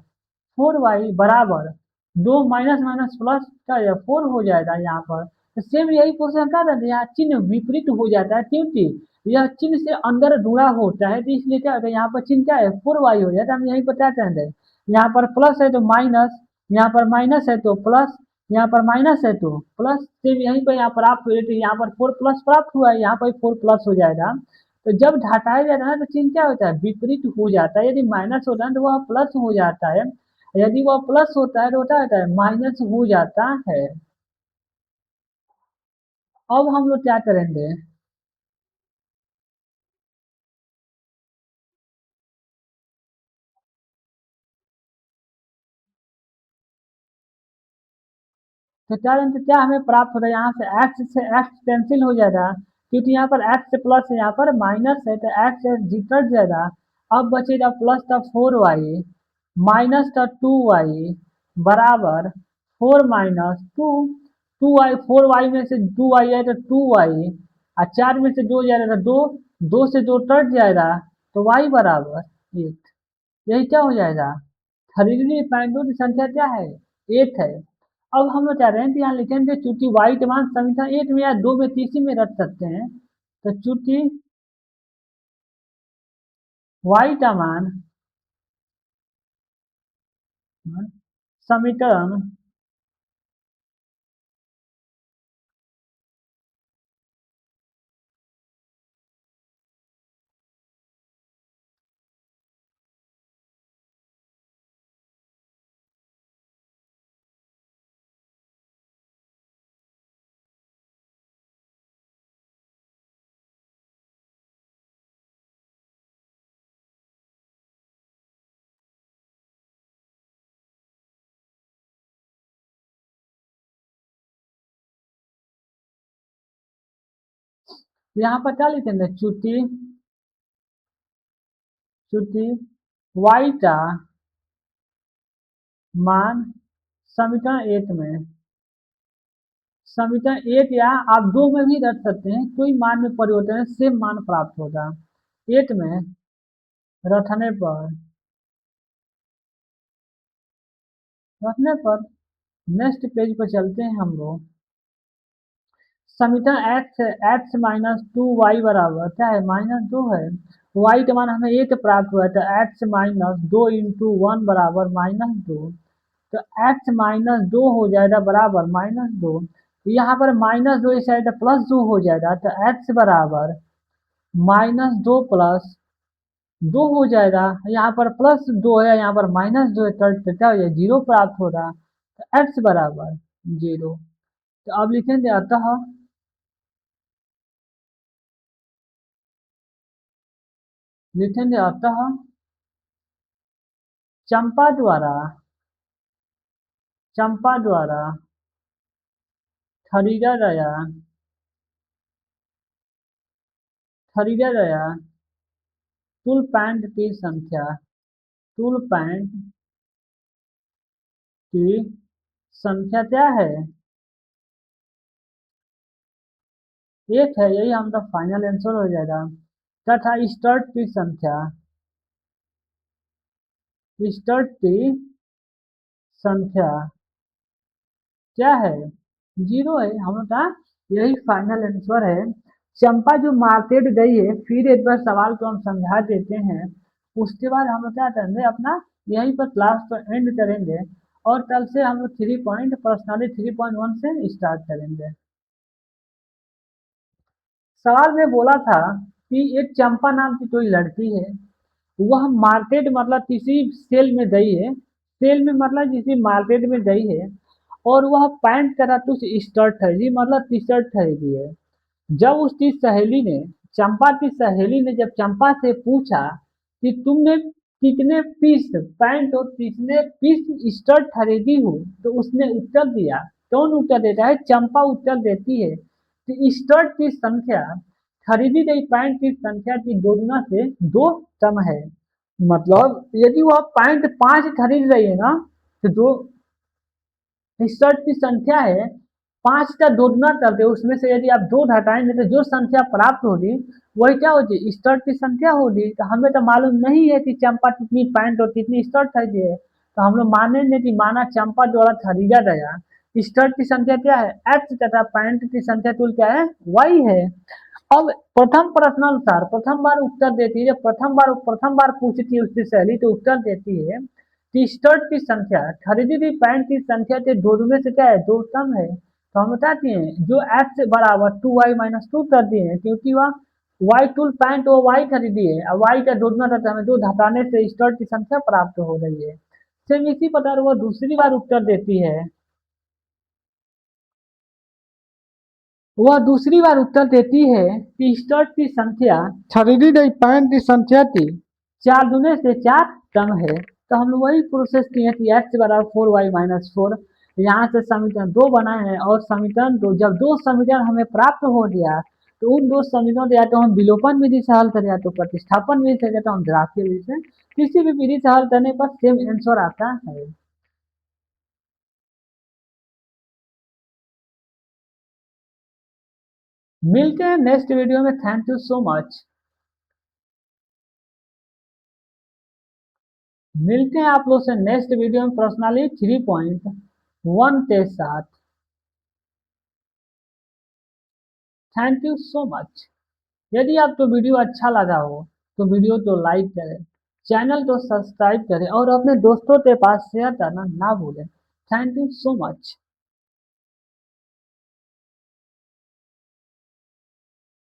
4y बराबर दो माइनस माइनस प्लस क्या हो जाएगा, 4 हो जाएगा यहाँ पर। तो सेम यही क्वेश्चन क्या रहता है, यहाँ चिन्ह विपरीत हो जाता है, क्योंकि यह चिन्ह से अंदर जुड़ा होता है, तो इसलिए क्या होता है, यहाँ पर चिन्ह क्या है 4y हो जाता है। हम यही पर क्या करेंगे, यहाँ पर प्लस है तो माइनस, यहाँ पर माइनस है तो प्लस, यहाँ पर माइनस है तो प्लस, सेम यहीं पर यहाँ पर आप यहाँ पर 4 प्लस प्राप्त हुआ है, यहाँ पर 4 प्लस हो जाएगा। तो जब घटाया जाता है ना तो चिन्ह क्या होता है, विपरीत हो जाता है, यदि माइनस होता है तो वह प्लस हो जाता है, यदि वह प्लस होता है तो होता है माइनस हो जाता है। अब हम लोग क्या करेंगे, तो क्या जानते क्या हमें प्राप्त हो रहा है, यहाँ से एक्स से एक्स कैंसिल हो जाएगा, क्योंकि यहाँ पर एक्स प्लस है, यहाँ पर माइनस है, तो एक्स जी कट जाएगा। अब बचेगा प्लस था 4y माइनस था 2y बराबर 4 - 2, 2y 4y में से 2y है तो 2y, और 4 में से 2 जाएगा तो 2, 2 से 2 कट जाएगा, तो y बराबर 8। यही क्या हो जाएगा, खरीदनी पॉइंटों की संख्या क्या है, 8 है। अब हम लोग चाह रहे हैं कि यहाँ लिखेंगे चूंकि y के मान समीकरण 1 में या 2 में किसी में रख सकते हैं, तो चूंकि y का मान समीकरण यहाँ पर क्या लिखेंगे, चूंकि y का मान समीकरण 1 में, समीकरण 1 या आप 2 में भी रख सकते हैं, कोई मान में परिवर्तन है, सेम मान प्राप्त होगा। 1 में रखने पर नेक्स्ट पेज पर चलते हैं हम लोग। समीकरण एक्स माइनस 2y बराबर क्या है, -2 है। y का मान हमें 1 प्राप्त हुआ है, तो एक्स माइनस 2 × 1 बराबर -2, तो x -2 हो जाएगा बराबर -2। यहाँ पर -2 इस साइड +2 हो जाएगा, तो x बराबर -2 + 2 हो जाएगा। यहाँ पर +2 है, यहाँ पर -2 है, तो क्या हो जाएगा, 0 प्राप्त होगा, तो x बराबर 0। तो अब लिखेंगे अतः चंपा द्वारा चंपा द्वारा खरीदा गया खरीदा गया टूल पैंट की संख्या टूल पैंट की संख्या क्या है, 1 है। यही हमारा फाइनल आंसर हो जाएगा। तथा स्टर्ट की संख्या क्या है, 0 है। हम लोग का यही फाइनल आंसर है। चंपा जो मार्केट गई है, फिर एक बार सवाल को हम समझा देते हैं, उसके बाद हम लोग क्या करेंगे, अपना यहीं पर क्लास को एंड करेंगे, और कल से हम लोग 3.1 से स्टार्ट करेंगे। सवाल में बोला था कि एक चंपा नाम की कोई लड़की है, वह मार्केट मतलब किसी सेल में गई है, सेल में मतलब किसी मार्केट में गई है, और वह पैंट का कुछ स्कर्ट खरीदी मतलब टी शर्ट खरीदी है। जब उसकी सहेली ने चंपा की सहेली ने जब चंपा से पूछा कि तुमने कितने पीस पैंट और कितने पीस स्कर्ट खरीदी हो, तो उसने उत्तर दिया, कौन उत्तर देता है, चंपा उत्तर देती है कि स्कर्ट की संख्या खरीदी गई पैंट की संख्या की दोगुना से 2 कम है। मतलब यदि वह पैंट 5 खरीद रही है ना, तो जो शर्ट की संख्या है 5 का दोगुना करते, उसमें से यदि आप 2 घटाएंगे तो जो संख्या प्राप्त होगी वही क्या होगी, स्टर्ट की संख्या होगी। तो हमें तो मालूम नहीं है कि चंपा कितनी पैंट और कितनी स्टर्ट खरीदी है, तो हम लोग मानेंगे कि माना चंपा द्वारा खरीदा गया स्टर्ट की संख्या क्या है, एक्स, तथा पैंट की संख्या कुल क्या है, वाई है। अब प्रथम प्रश्नानुसार प्रथम बार उत्तर देती है, जब प्रथम बार पूछती है उसकी सहेली, तो उत्तर देती है कि स्टर्ट की संख्या खरीदी हुई पैंट की संख्या के दोगुने से क्या है, 2 कम है। तो हम बताते हैं जो एक्स बराबर 2y - 2 कर दिए हैं, क्योंकि वह वाई टूल पैंट वो वाई खरीदी है, और वाई का दोगुना करते हमें 2 घटाने से स्टर्ट की संख्या प्राप्त हो रही है। सेम इसी प्रकार वो दूसरी बार उत्तर देती है, कि स्टर्ट की संख्या खरीदी गई पैंट की संख्या की 4 दूने से 4 कम है। तो हम लोग वही प्रोसेस किए कि एक्स बराबर 4y - 4, यहाँ से समीकरण 2 बना है और समीकरण 2 जब 2 समीकरण हमें प्राप्त हो गया तो उन 2 समीकरणों को या तो हम विलोपन विधि से हल करें या तो प्रतिस्थापन विधि से या तो हम द्राव्य विधि से, किसी भी विधि से हल करने पर सेम आंसर आता है। मिलते हैं नेक्स्ट वीडियो में। Thank you so much. मिलते हैं आप लोग से नेक्स्ट वीडियो में पर्सनली 3.1 के साथ। Thank you so much. यदि आपको वीडियो अच्छा लगा हो तो वीडियो को लाइक करें, चैनल को सब्सक्राइब करें और अपने दोस्तों के पास शेयर करना ना भूलें। Thank you so much.